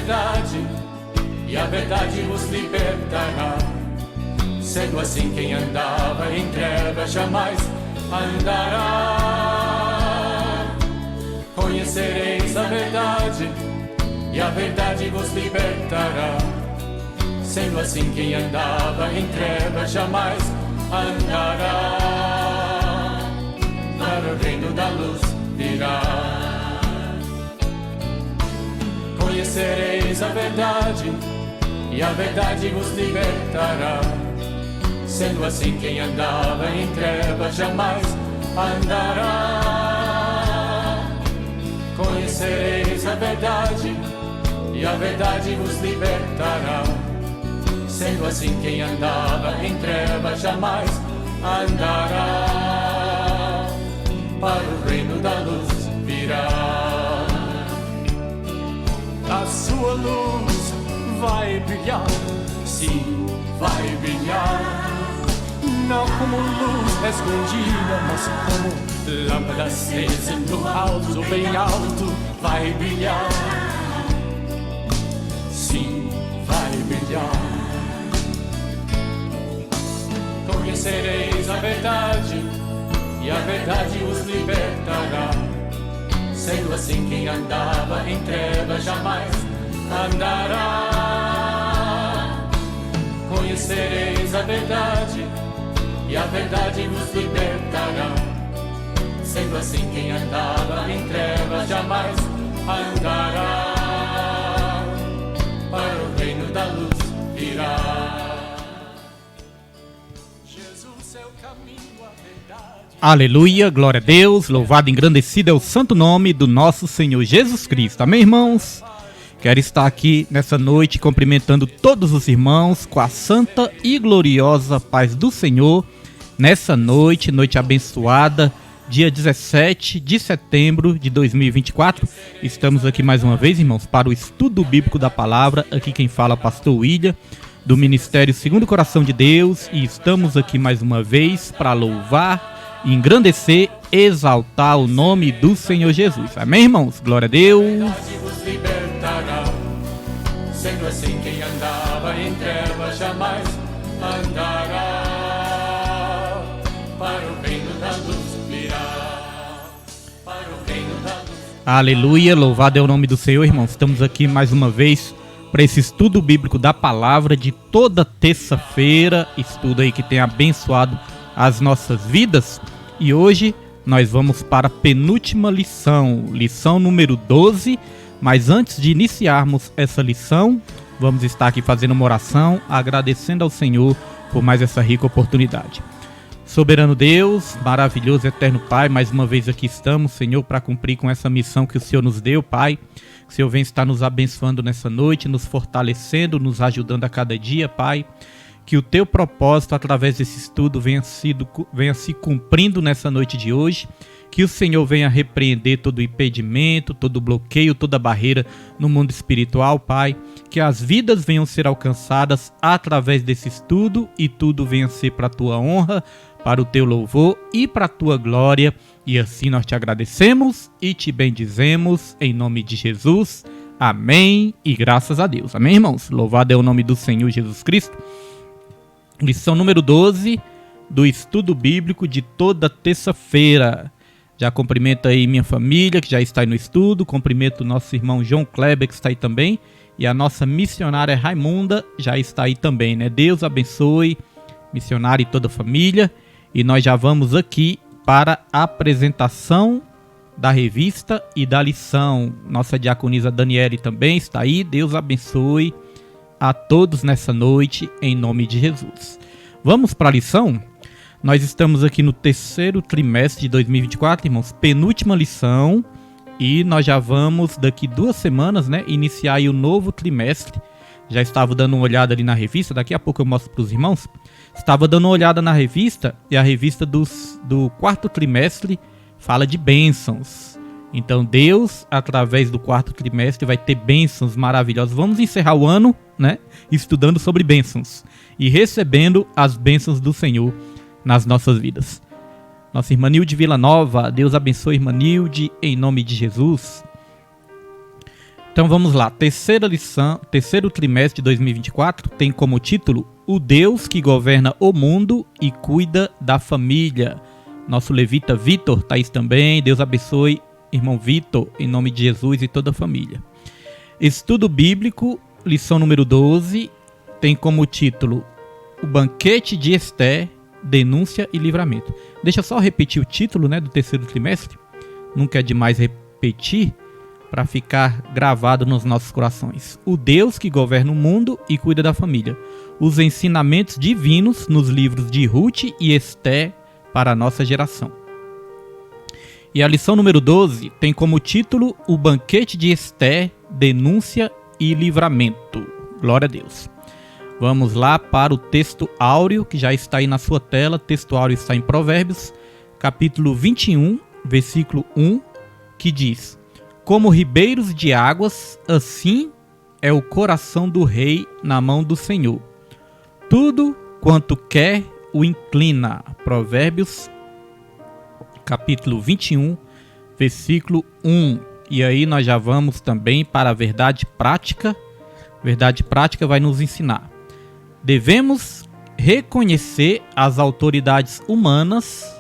verdade, e a verdade vos libertará. Sendo assim, quem andava em trevas jamais andará. Conhecereis a verdade, e a verdade vos libertará. Sendo assim, quem andava em trevas jamais andará. Para o reino da luz virá. Conhecereis a verdade, e a verdade vos libertará. Sendo assim, quem andava em trevas jamais andará. Conhecereis a verdade, e a verdade vos libertará. Sendo assim, quem andava em trevas jamais andará. Para o reino da luz virá. A sua luz vai brilhar, sim, vai brilhar. Não como luz escondida, mas como lâmpada acesa no alto, bem alto, vai brilhar. Sim, vai brilhar. Conhecereis a verdade, e a verdade os libertará. Sendo assim, quem andava em trevas jamais andará. Conhecereis a verdade, e a verdade vos libertará. Sendo assim, quem andava em trevas jamais andará. Para o reino da luz virá. Jesus é o caminho, a verdade. Aleluia, glória a Deus, louvado e engrandecido é o santo nome do nosso Senhor Jesus Cristo. Amém, irmãos? Quero estar aqui nessa noite cumprimentando todos os irmãos com a santa e gloriosa paz do Senhor. Nessa noite, noite abençoada, dia 17 de setembro de 2024. Estamos aqui mais uma vez, irmãos, para o estudo bíblico da palavra. Aqui quem fala é o pastor William, do Ministério Segundo o Coração de Deus. E estamos aqui mais uma vez para louvar, engrandecer, exaltar o nome do Senhor Jesus. Amém, irmãos? Glória a Deus. Sendo assim, quem andava em trevas jamais andará. Para o reino da luz virá. Para o reino da luz. Aleluia, louvado é o nome do Senhor, irmãos. Estamos aqui mais uma vez para esse estudo bíblico da palavra de toda terça-feira. Estudo aí que tem abençoado as nossas vidas. E hoje nós vamos para a penúltima lição, lição número 12. Mas antes de iniciarmos essa lição, vamos estar aqui fazendo uma oração, agradecendo ao Senhor por mais essa rica oportunidade. Soberano Deus, maravilhoso, eterno Pai, mais uma vez aqui estamos, Senhor, para cumprir com essa missão que o Senhor nos deu, Pai. Que o Senhor venha estar nos abençoando nessa noite, nos fortalecendo, nos ajudando a cada dia, Pai. Que o Teu propósito, através desse estudo, venha se cumprindo nessa noite de hoje. Que o Senhor venha repreender todo o impedimento, todo o bloqueio, toda a barreira no mundo espiritual, Pai. Que as vidas venham ser alcançadas através desse estudo e tudo venha ser para a Tua honra, para o Teu louvor e para a Tua glória. E assim nós te agradecemos e te bendizemos em nome de Jesus. Amém e graças a Deus. Amém, irmãos? Louvado é o nome do Senhor Jesus Cristo. Lição número 12 do estudo bíblico de toda terça-feira. Já cumprimento aí minha família, que já está aí no estudo. Cumprimento o nosso irmão João Kleber, que está aí também. E a nossa missionária Raimunda já está aí também, né? Deus abençoe, missionária e toda a família. E nós já vamos aqui para a apresentação da revista e da lição. Nossa diaconisa Daniele também está aí. Deus abençoe a todos nessa noite, em nome de Jesus. Vamos para a lição? Nós estamos aqui no terceiro trimestre de 2024, irmãos, penúltima lição, e nós já vamos, daqui 2 semanas, né, iniciar aí o novo trimestre. Já estava dando uma olhada ali na revista, daqui a pouco eu mostro para os irmãos. Estava dando uma olhada na revista, e a revista do 4º trimestre fala de bênçãos. Então Deus, através do 4º trimestre, vai ter bênçãos maravilhosas. Vamos encerrar o ano, né, estudando sobre bênçãos e recebendo as bênçãos do Senhor nas nossas vidas. Nossa irmã Nilde Vila Nova, Deus abençoe, irmã Nilde, em nome de Jesus. Então vamos lá, terceira lição, terceiro trimestre de 2024 tem como título O Deus que governa o mundo e cuida da família. Nosso levita Vitor está aí também, Deus abençoe irmão Vitor, em nome de Jesus e toda a família. Estudo bíblico, lição número 12, tem como título O Banquete de Esther, Denúncia e Livramento. Deixa eu só repetir o título, né, do terceiro trimestre, nunca é demais repetir, para ficar gravado nos nossos corações. O Deus que governa o mundo e cuida da família. Os ensinamentos divinos nos livros de Ruth e Esther para a nossa geração. E a lição número 12 tem como título O Banquete de Esther, Denúncia e Livramento. Glória a Deus. Vamos lá para o texto áureo, que já está aí na sua tela. O texto áureo está em Provérbios, capítulo 21, versículo 1, que diz: Como ribeiros de águas, assim é o coração do rei na mão do Senhor. Tudo quanto quer o inclina. Provérbios, capítulo 21, versículo 1. E aí nós já vamos também para a verdade prática. Verdade prática vai nos ensinar. Devemos reconhecer as autoridades humanas.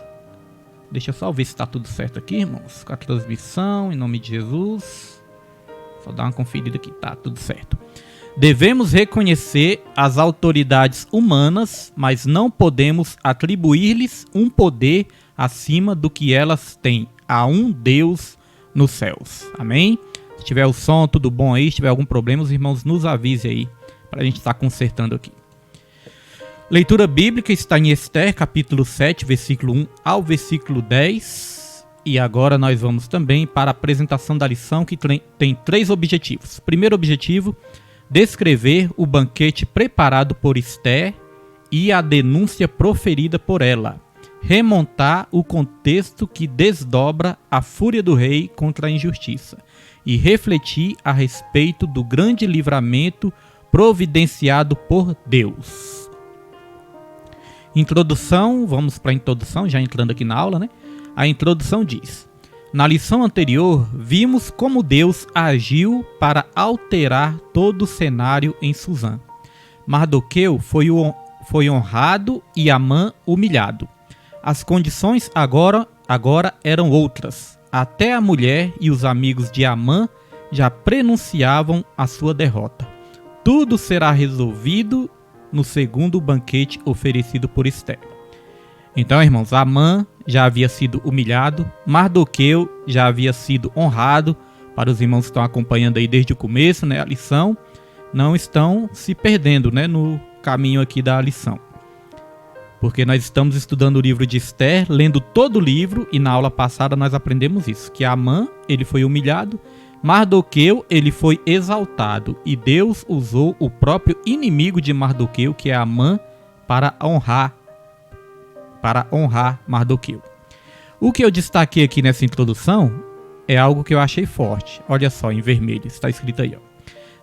Deixa eu só ver se está tudo certo aqui, irmãos. Com a transmissão, em nome de Jesus. Só dar uma conferida aqui, tá tudo certo. Devemos reconhecer as autoridades humanas, mas não podemos atribuir-lhes um poder acima do que elas têm. Há um Deus nos céus. Amém? Se tiver o som, tudo bom aí. Se tiver algum problema, os irmãos nos avisem aí, para a gente estar consertando aqui. Leitura bíblica está em Esther, capítulo 7, versículo 1 ao versículo 10. E agora nós vamos também para a apresentação da lição, que tem 3 objetivos. Primeiro objetivo, descrever o banquete preparado por Esther e a denúncia proferida por ela. Remontar o contexto que desdobra a fúria do rei contra a injustiça. E refletir a respeito do grande livramento providenciado por Deus. Introdução, vamos para a introdução, já entrando aqui na aula, né? A introdução diz: na lição anterior, vimos como Deus agiu para alterar todo o cenário em Susã. Mardoqueu foi honrado e Amã humilhado. As condições agora eram outras. Até a mulher e os amigos de Amã já prenunciavam a sua derrota. Tudo será resolvido no segundo banquete oferecido por Esther. Então, irmãos, Amã já havia sido humilhado, Mardoqueu já havia sido honrado. Para os irmãos que estão acompanhando aí desde o começo, né, a lição, não estão se perdendo, né, no caminho aqui da lição. Porque nós estamos estudando o livro de Esther, lendo todo o livro, e na aula passada nós aprendemos isso, que Amã, ele foi humilhado, Mardoqueu, ele foi exaltado, e Deus usou o próprio inimigo de Mardoqueu, que é Amã, para honrar Mardoqueu. O que eu destaquei aqui nessa introdução é algo que eu achei forte. Olha só, em vermelho, está escrito aí, ó.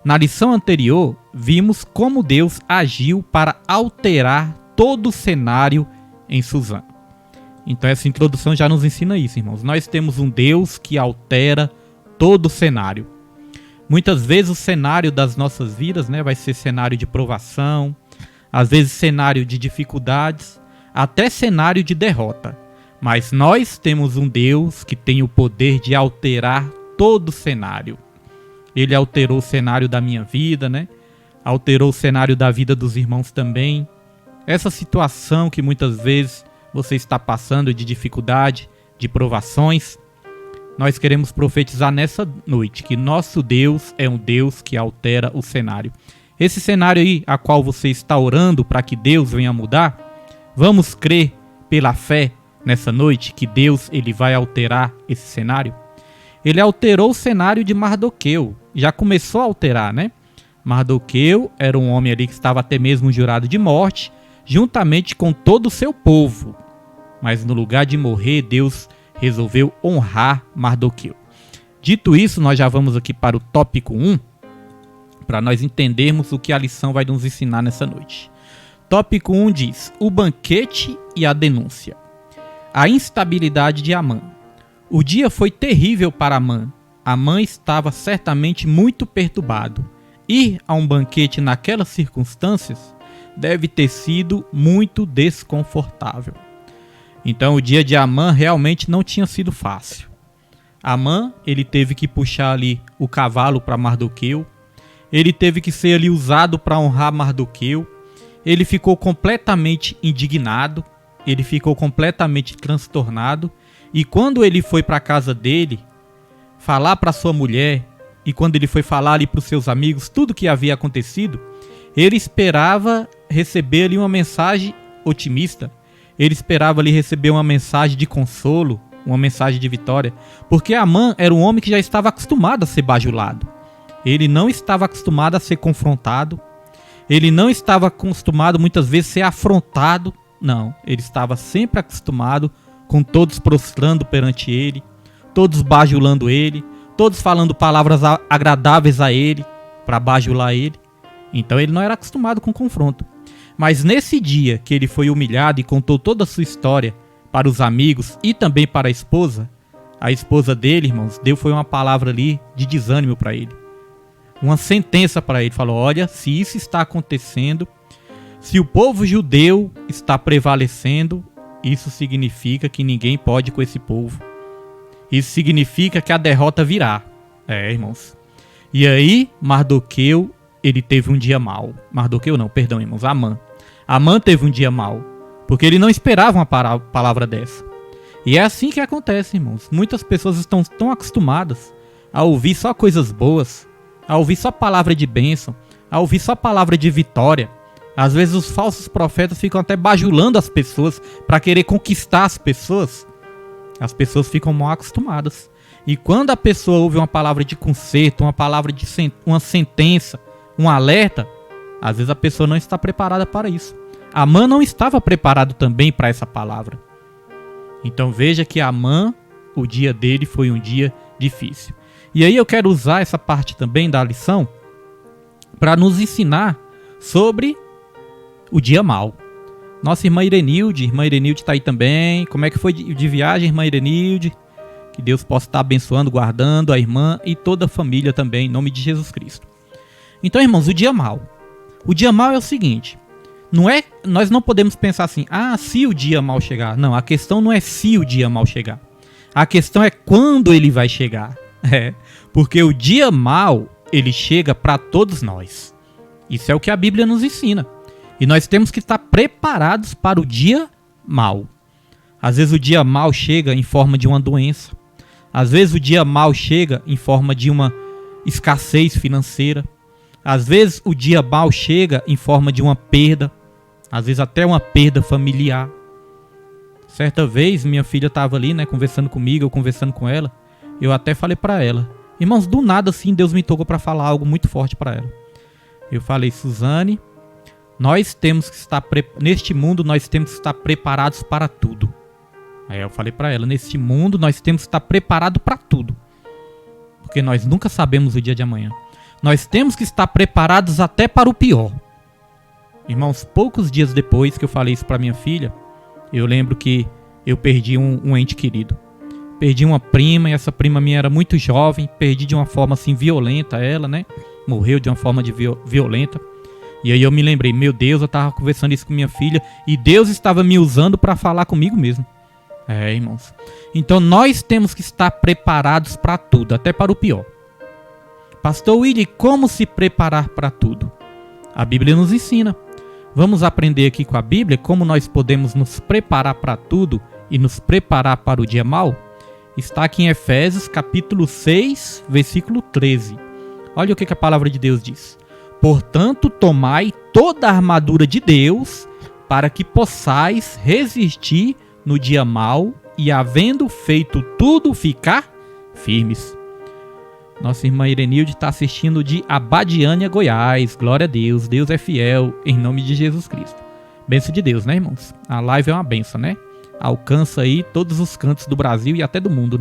Na lição anterior, vimos como Deus agiu para alterar todo o cenário em Susã. Então essa introdução já nos ensina isso, irmãos. Nós temos um Deus que altera todo o cenário. Muitas vezes o cenário das nossas vidas, né, vai ser cenário de provação, às vezes cenário de dificuldades, até cenário de derrota. Mas nós temos um Deus que tem o poder de alterar todo o cenário. Ele alterou o cenário da minha vida, né? Alterou o cenário da vida dos irmãos também. Essa situação que muitas vezes você está passando de dificuldade, de provações, nós queremos profetizar nessa noite que nosso Deus é um Deus que altera o cenário. Esse cenário aí, a qual você está orando para que Deus venha mudar, vamos crer pela fé nessa noite que Deus ele vai alterar esse cenário? Ele alterou o cenário de Mardoqueu, já começou a alterar, né? Mardoqueu era um homem ali que estava até mesmo jurado de morte, juntamente com todo o seu povo. Mas no lugar de morrer, Deus resolveu honrar Mardoqueu. Dito isso, nós já vamos aqui para o tópico 1, para nós entendermos o que a lição vai nos ensinar nessa noite. Tópico 1 diz: o banquete e a denúncia. A instabilidade de Amã. O dia foi terrível para Amã. Amã estava certamente muito perturbado. Ir a um banquete naquelas circunstâncias deve ter sido muito desconfortável. Então o dia de Amã realmente não tinha sido fácil. Amã, ele teve que puxar ali o cavalo para Mardoqueu. Ele teve que ser ali usado para honrar Mardoqueu. Ele ficou completamente indignado. Ele ficou completamente transtornado. E quando ele foi para a casa dele, falar para sua mulher, e quando ele foi falar ali para os seus amigos tudo o que havia acontecido, ele esperava receber ali uma mensagem otimista. Ele esperava ali receber uma mensagem de consolo, uma mensagem de vitória, porque Amã era um homem que já estava acostumado a ser bajulado. Ele não estava acostumado a ser confrontado. Ele não estava acostumado muitas vezes a ser afrontado. Não, ele estava sempre acostumado com todos prostrando perante ele, todos bajulando ele, todos falando palavras agradáveis a ele, para bajular ele. Então ele não era acostumado com confronto. Mas nesse dia que ele foi humilhado e contou toda a sua história para os amigos e também para a esposa dele, irmãos, Deus foi uma palavra ali de desânimo para ele. Uma sentença para ele. Falou, olha, se isso está acontecendo, se o povo judeu está prevalecendo, isso significa que ninguém pode com esse povo. Isso significa que a derrota virá. Irmãos. E aí, Mardoqueu, ele teve um dia mau. Mardoqueu não, perdão, irmãos, Amã. Amã teve um dia mau, porque ele não esperava uma palavra dessa. E é assim que acontece, irmãos. Muitas pessoas estão tão acostumadas a ouvir só coisas boas, a ouvir só palavra de bênção, a ouvir só palavra de vitória. Às vezes os falsos profetas ficam até bajulando as pessoas para querer conquistar as pessoas. As pessoas ficam mal acostumadas. E quando a pessoa ouve uma palavra de conserto, uma palavra de uma sentença, um alerta, às vezes a pessoa não está preparada para isso. Amã não estava preparado também para essa palavra. Então veja que Amã, o dia dele foi um dia difícil. E aí eu quero usar essa parte também da lição para nos ensinar sobre o dia mau. Nossa irmã Irenilde está aí também. Como é que foi de viagem, irmã Irenilde? Que Deus possa estar abençoando, guardando a irmã e toda a família também, em nome de Jesus Cristo. Então, irmãos, o dia mau. O dia mau é o seguinte, nós não podemos pensar assim, se o dia mau chegar. Não, a questão não é se o dia mau chegar. A questão é quando ele vai chegar. Porque o dia mau, ele chega para todos nós. Isso é o que a Bíblia nos ensina. E nós temos que estar preparados para o dia mau. Às vezes o dia mau chega em forma de uma doença. Às vezes o dia mau chega em forma de uma escassez financeira. Às vezes o dia mau chega em forma de uma perda. Às vezes até uma perda familiar. Certa vez minha filha estava ali, conversando comigo, eu conversando com ela. Eu até falei para ela. Irmãos, do nada assim Deus me tocou para falar algo muito forte para ela. Eu falei, Suzane, nós temos que estar neste mundo nós temos que estar preparados para tudo. Aí eu falei para ela, neste mundo nós temos que estar preparados para tudo. Porque nós nunca sabemos o dia de amanhã. Nós temos que estar preparados até para o pior. Irmãos, poucos dias depois que eu falei isso para minha filha, eu lembro que eu perdi um ente querido. Perdi uma prima, e essa prima minha era muito jovem, perdi de uma forma assim violenta ela, Morreu de uma forma violenta. E aí eu me lembrei, meu Deus, eu estava conversando isso com minha filha e Deus estava me usando para falar comigo mesmo. Irmãos. Então nós temos que estar preparados para tudo, até para o pior. Pastor Willy, como se preparar para tudo? A Bíblia nos ensina. Vamos aprender aqui com a Bíblia como nós podemos nos preparar para tudo e nos preparar para o dia mau? Está aqui em Efésios capítulo 6, versículo 13. Olha o que a palavra de Deus diz. Portanto, tomai toda a armadura de Deus, para que possais resistir no dia mau e, havendo feito tudo, ficar firmes. Nossa irmã Irenilde está assistindo de Abadiânia, Goiás. Glória a Deus, Deus é fiel, em nome de Jesus Cristo. Bênção de Deus, irmãos? A live é uma bênção, Alcança aí todos os cantos do Brasil e até do mundo,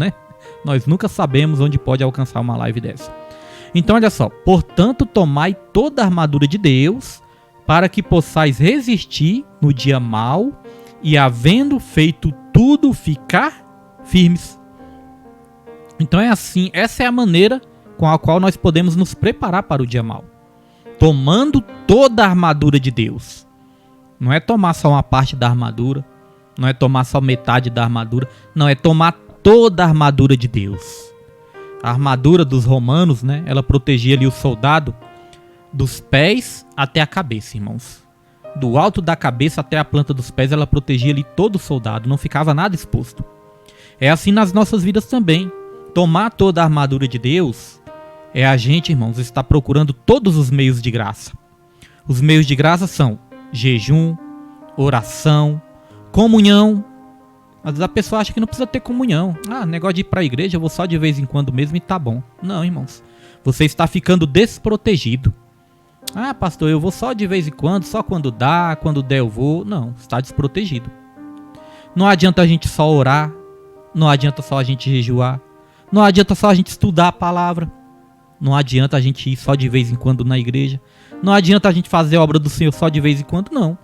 Nós nunca sabemos onde pode alcançar uma live dessa. Então, olha só. Portanto, tomai toda a armadura de Deus, para que possais resistir no dia mau e, havendo feito tudo, ficar firmes. Então é assim, essa é a maneira com a qual nós podemos nos preparar para o dia mau. Tomando toda a armadura de Deus. Não é tomar só uma parte da armadura, não é tomar só metade da armadura, não, é tomar toda a armadura de Deus. A armadura dos romanos, né, ela protegia ali o soldado dos pés até a cabeça, irmãos. Do alto da cabeça até a planta dos pés, ela protegia ali todo o soldado, não ficava nada exposto. É assim nas nossas vidas também. Tomar toda a armadura de Deus é a gente, irmãos, estar procurando todos os meios de graça. Os meios de graça são jejum, oração, comunhão. Às vezes a pessoa acha que não precisa ter comunhão. Negócio de ir para a igreja, eu vou só de vez em quando mesmo e tá bom. Não, irmãos. Você está ficando desprotegido. Pastor, eu vou só de vez em quando, só quando dá, quando der eu vou. Não, está desprotegido. Não adianta a gente só orar. Não adianta só a gente jejuar. Não adianta só a gente estudar a palavra. Não adianta a gente ir só de vez em quando na igreja. Não adianta a gente fazer a obra do Senhor só de vez em quando, não.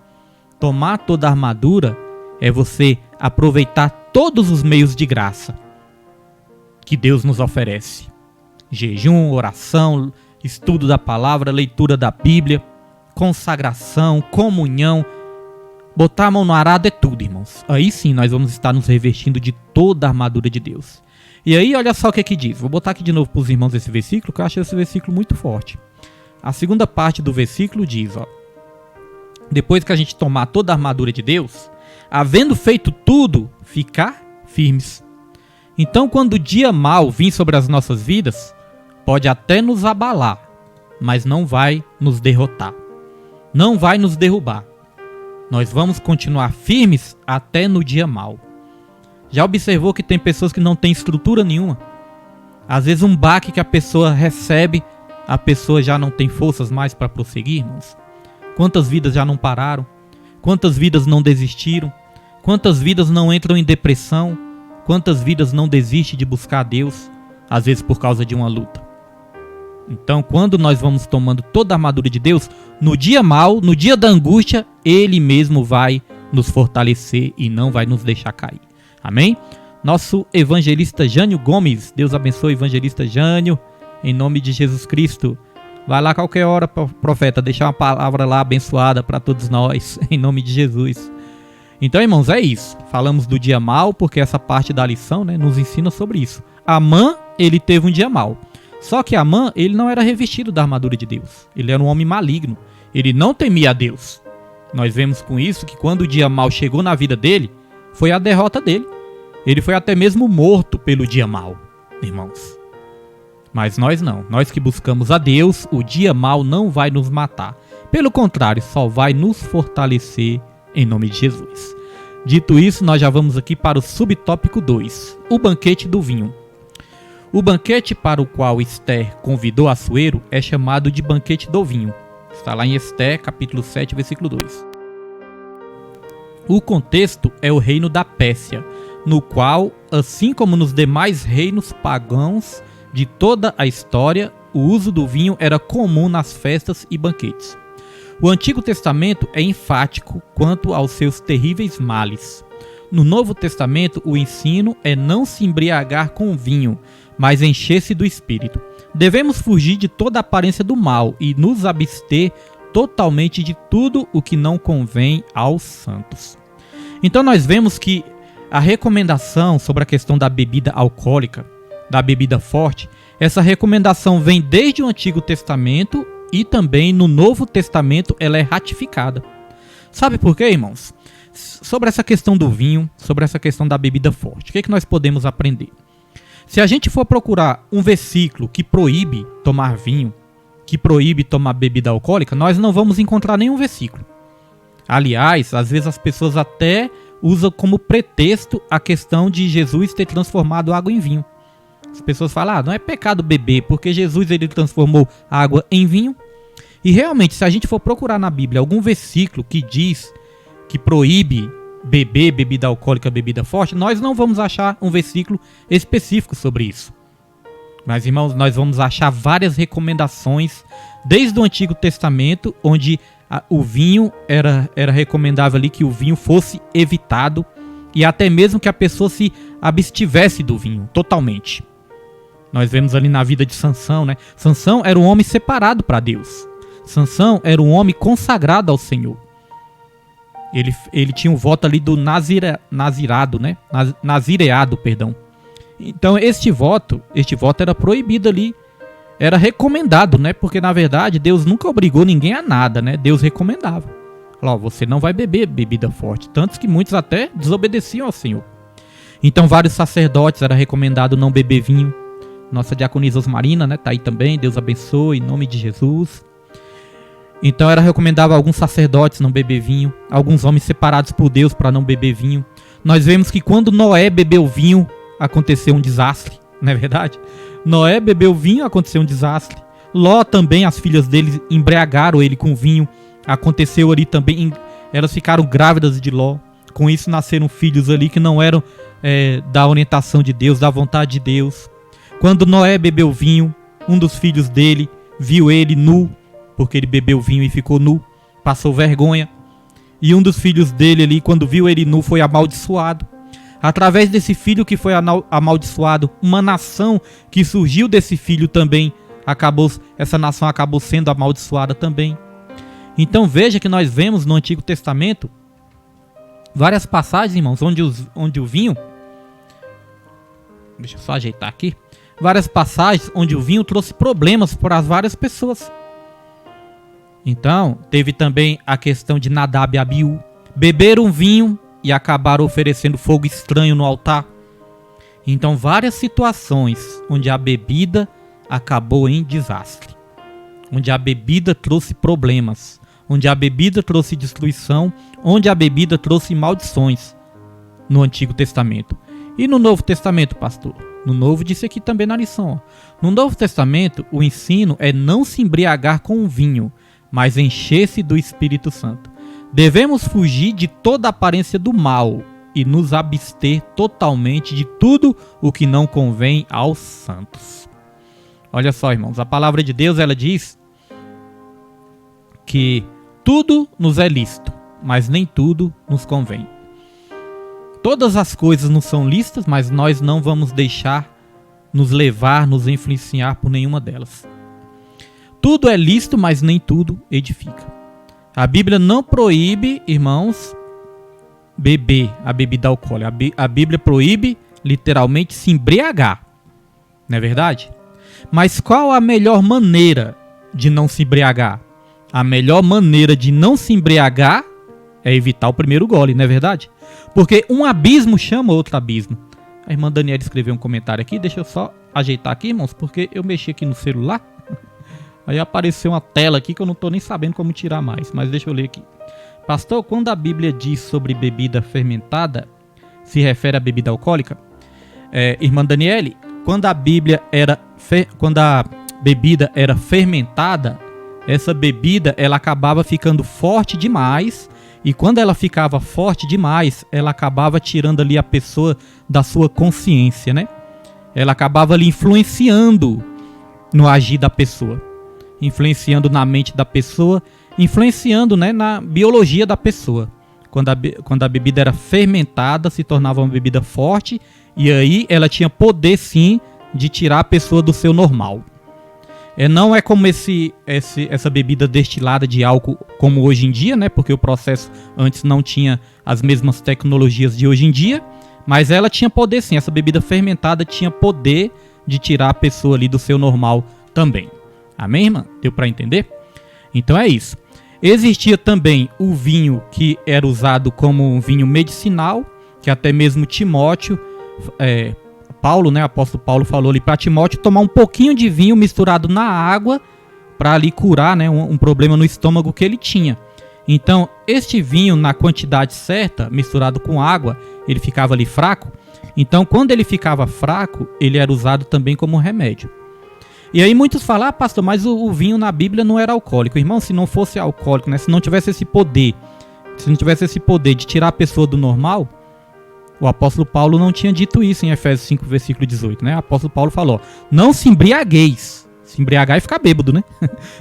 Tomar toda a armadura é você aproveitar todos os meios de graça que Deus nos oferece. Jejum, oração, estudo da palavra, leitura da Bíblia, consagração, comunhão. Botar a mão no arado é tudo, irmãos. Aí sim nós vamos estar nos revestindo de toda a armadura de Deus. E aí olha só o que diz. Vou botar aqui de novo para os irmãos esse versículo, que eu achei esse versículo muito forte. A segunda parte do versículo diz, depois que a gente tomar toda a armadura de Deus, havendo feito tudo, ficar firmes. Então, quando o dia mau vir sobre as nossas vidas, pode até nos abalar, mas não vai nos derrotar. Não vai nos derrubar. Nós vamos continuar firmes até no dia mau. Já observou que tem pessoas que não têm estrutura nenhuma? Às vezes um baque que a pessoa recebe, a pessoa já não tem forças mais para prosseguir, irmãos. Quantas vidas já não pararam? Quantas vidas não desistiram? Quantas vidas não entram em depressão? Quantas vidas não desistem de buscar a Deus? Às vezes por causa de uma luta. Então, quando nós vamos tomando toda a armadura de Deus, no dia mau, no dia da angústia, Ele mesmo vai nos fortalecer e não vai nos deixar cair. Amém? Nosso evangelista Jânio Gomes, Deus abençoe o evangelista Jânio, em nome de Jesus Cristo. Vai lá qualquer hora, profeta, deixar uma palavra lá abençoada para todos nós, em nome de Jesus. Então, irmãos, é isso. Falamos do dia mau, porque essa parte da lição, né, nos ensina sobre isso. Amã, ele teve um dia mau. Só que Amã, ele não era revestido da armadura de Deus. Ele era um homem maligno. Ele não temia a Deus. Nós vemos com isso que quando o dia mau chegou na vida dele, foi a derrota dele. Ele foi até mesmo morto pelo dia mau, irmãos. Mas nós não. Nós que buscamos a Deus, o dia mau não vai nos matar. Pelo contrário, só vai nos fortalecer em nome de Jesus. Dito isso, nós já vamos aqui para o subtópico 2, o banquete do vinho. O banquete para o qual Esther convidou Assuero é chamado de banquete do vinho. Está lá em Esther, capítulo 7, versículo 2. O contexto é o reino da Pérsia, no qual, assim como nos demais reinos pagãos de toda a história, o uso do vinho era comum nas festas e banquetes. O Antigo Testamento é enfático quanto aos seus terríveis males. No Novo Testamento, o ensino é não se embriagar com vinho, mas encher-se do Espírito. Devemos fugir de toda aparência do mal e nos abster totalmente de tudo o que não convém aos santos. Então nós vemos que a recomendação sobre a questão da bebida alcoólica, da bebida forte, essa recomendação vem desde o Antigo Testamento e também no Novo Testamento ela é ratificada. Sabe por quê, irmãos? Sobre essa questão do vinho, sobre essa questão da bebida forte, o que nós podemos aprender? Se a gente for procurar um versículo que proíbe tomar vinho, que proíbe tomar bebida alcoólica, nós não vamos encontrar nenhum versículo. Aliás, às vezes as pessoas até usam como pretexto a questão de Jesus ter transformado água em vinho. As pessoas falam, não é pecado beber, porque Jesus ele transformou água em vinho. E realmente, se a gente for procurar na Bíblia algum versículo que diz que proíbe beber bebida alcoólica, bebida forte, nós não vamos achar um versículo específico sobre isso. Mas, irmãos, nós vamos achar várias recomendações desde o Antigo Testamento, onde o vinho era recomendável ali que o vinho fosse evitado e até mesmo que a pessoa se abstivesse do vinho totalmente. Nós vemos ali na vida de Sansão, né? Sansão era um homem separado para Deus. Sansão era um homem consagrado ao Senhor. Ele tinha um voto ali do nazireado, né? Nazireado, perdão. Então este voto era proibido ali. Era recomendado, né? Porque na verdade Deus nunca obrigou ninguém a nada, né? Deus recomendava. Falou, você não vai beber bebida forte. Tantos que muitos até desobedeciam ao Senhor. Então vários sacerdotes era recomendado não beber vinho. Nossa diaconisa Osmarina, né? Tá aí também. Deus abençoe, em nome de Jesus. Então era recomendável a alguns sacerdotes não beber vinho. Alguns homens separados por Deus para não beber vinho. Nós vemos que quando Noé bebeu vinho, aconteceu um desastre. Não é verdade? Noé bebeu vinho, aconteceu um desastre. Ló também, as filhas dele embriagaram ele com vinho. Aconteceu ali também, elas ficaram grávidas de Ló. Com isso nasceram filhos ali que não eram da orientação de Deus, da vontade de Deus. Quando Noé bebeu vinho, um dos filhos dele viu ele nu, porque ele bebeu vinho e ficou nu, passou vergonha. E um dos filhos dele ali, quando viu ele nu, foi amaldiçoado. Através desse filho que foi amaldiçoado, uma nação que surgiu desse filho também, essa nação acabou sendo amaldiçoada também. Então veja que nós vemos no Antigo Testamento várias passagens, irmãos, onde o vinho... Deixa eu só ajeitar aqui. Várias passagens onde o vinho trouxe problemas para as várias pessoas. Então, teve também a questão de Nadab e Abiú. Beberam vinho e acabaram oferecendo fogo estranho no altar. Então, várias situações onde a bebida acabou em desastre. Onde a bebida trouxe problemas. Onde a bebida trouxe destruição. Onde a bebida trouxe maldições. No Antigo Testamento. E no Novo Testamento, pastor? No Novo, disse aqui também na lição. Ó. No Novo Testamento, o ensino é não se embriagar com o vinho, mas encher-se do Espírito Santo. Devemos fugir de toda aparência do mal e nos abster totalmente de tudo o que não convém aos santos. Olha só, irmãos, a palavra de Deus, ela diz que tudo nos é lícito, mas nem tudo nos convém. Todas as coisas nos são lícitas, mas nós não vamos deixar nos levar, nos influenciar por nenhuma delas. Tudo é lícito, mas nem tudo edifica. A Bíblia não proíbe, irmãos, beber a bebida alcoólica. A Bíblia proíbe, literalmente, se embriagar. Não é verdade? Mas qual a melhor maneira de não se embriagar? A melhor maneira de não se embriagar é evitar o primeiro gole, não é verdade? Porque um abismo chama outro abismo. A irmã Daniela escreveu um comentário aqui, deixa eu só ajeitar aqui, irmãos, porque eu mexi aqui no celular. Aí apareceu uma tela aqui que eu não estou nem sabendo como tirar mais, mas deixa eu ler aqui. Pastor, quando a Bíblia diz sobre bebida fermentada, se refere à bebida alcoólica? Irmã Daniele, quando a bebida era fermentada, essa bebida ela acabava ficando forte demais, e quando ela ficava forte demais, ela acabava tirando ali a pessoa da sua consciência, né? Ela acabava ali influenciando no agir da pessoa. Influenciando na mente da pessoa, influenciando, né, na biologia da pessoa. Quando a bebida era fermentada, se tornava uma bebida forte, e aí ela tinha poder sim de tirar a pessoa do seu normal. Não é como essa bebida destilada de álcool como hoje em dia, né, porque o processo antes não tinha as mesmas tecnologias de hoje em dia, mas ela tinha poder sim, essa bebida fermentada tinha poder de tirar a pessoa ali do seu normal também. Amém, irmã? Deu para entender? Então é isso. Existia também o vinho que era usado como um vinho medicinal, que até mesmo Timóteo, Paulo, né, o apóstolo Paulo falou ali para Timóteo tomar um pouquinho de vinho misturado na água para ali curar, né, um problema no estômago que ele tinha. Então, este vinho na quantidade certa, misturado com água, ele ficava ali fraco. Então, quando ele ficava fraco, ele era usado também como remédio. E aí muitos falam, pastor, mas o vinho na Bíblia não era alcoólico. Irmão, se não fosse alcoólico, né, se não tivesse esse poder de tirar a pessoa do normal, o apóstolo Paulo não tinha dito isso em Efésios 5, versículo 18, né? O apóstolo Paulo falou, não se embriagueis. Se embriagar é ficar bêbado, né?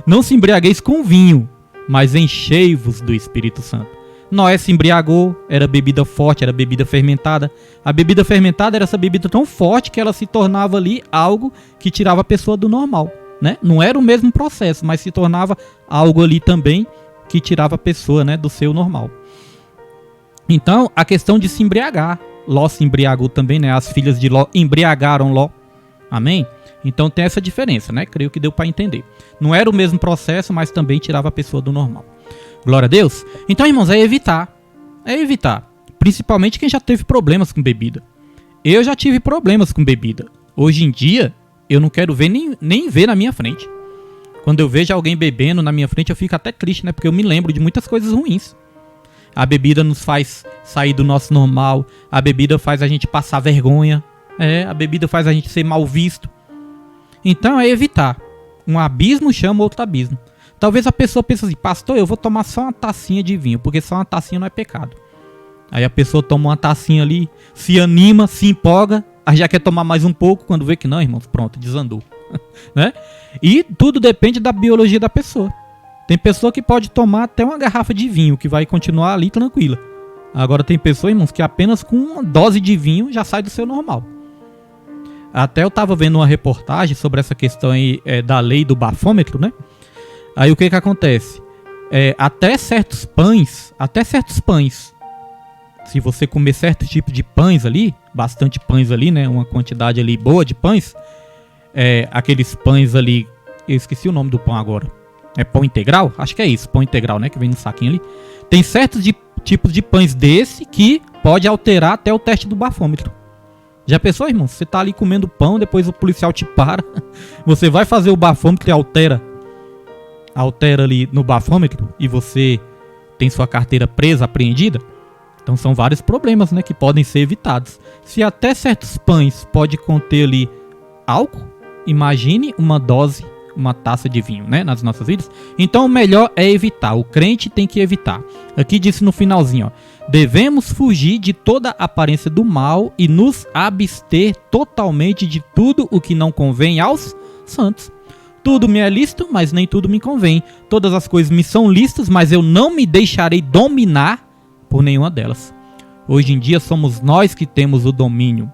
Não se embriagueis com vinho, mas enchei-vos do Espírito Santo. Noé se embriagou, era bebida forte, era bebida fermentada. A bebida fermentada era essa bebida tão forte que ela se tornava ali algo que tirava a pessoa do normal, né? Não era o mesmo processo, mas se tornava algo ali também que tirava a pessoa, né, do seu normal. Então, a questão de se embriagar. Ló se embriagou também, né? As filhas de Ló embriagaram Ló. Amém? Então tem essa diferença, né? Creio que deu para entender. Não era o mesmo processo, mas também tirava a pessoa do normal. Glória a Deus. Então, irmãos, é evitar. É evitar. Principalmente quem já teve problemas com bebida. Eu já tive problemas com bebida. Hoje em dia, eu não quero ver nem ver na minha frente. Quando eu vejo alguém bebendo na minha frente, eu fico até triste, né? Porque eu me lembro de muitas coisas ruins. A bebida nos faz sair do nosso normal. A bebida faz a gente passar vergonha. A bebida faz a gente ser mal visto. Então é evitar. Um abismo chama outro abismo. Talvez a pessoa pense assim, pastor, eu vou tomar só uma tacinha de vinho, porque só uma tacinha não é pecado. Aí a pessoa toma uma tacinha ali, se anima, se empolga, aí já quer tomar mais um pouco, quando vê que não, irmãos, pronto, desandou. Né? E tudo depende da biologia da pessoa. Tem pessoa que pode tomar até uma garrafa de vinho, que vai continuar ali tranquila. Agora tem pessoa, irmãos, que apenas com uma dose de vinho já sai do seu normal. Até eu estava vendo uma reportagem sobre essa questão aí da lei do bafômetro, né? Aí o que acontece? Até certos pães, se você comer certo tipo de pães ali, bastante pães ali, né? Uma quantidade ali boa de pães, aqueles pães ali, eu esqueci o nome do pão agora. É pão integral? Acho que é isso, pão integral, né? Que vem no saquinho ali. Tem certos tipos de pães desse que pode alterar até o teste do bafômetro. Já pensou, irmão? Você tá ali comendo pão, depois o policial te para. Você vai fazer o bafômetro e altera ali no bafômetro e você tem sua carteira presa, apreendida. Então são vários problemas, né, que podem ser evitados. Se até certos pães pode conter ali álcool, imagine uma dose, uma taça de vinho, né, nas nossas vidas. Então o melhor é evitar, o crente tem que evitar. Aqui disse no finalzinho, ó, devemos fugir de toda aparência do mal e nos abster totalmente de tudo o que não convém aos santos. Tudo me é lícito, mas nem tudo me convém. Todas as coisas me são lícitas, mas eu não me deixarei dominar por nenhuma delas. Hoje em dia somos nós que temos o domínio.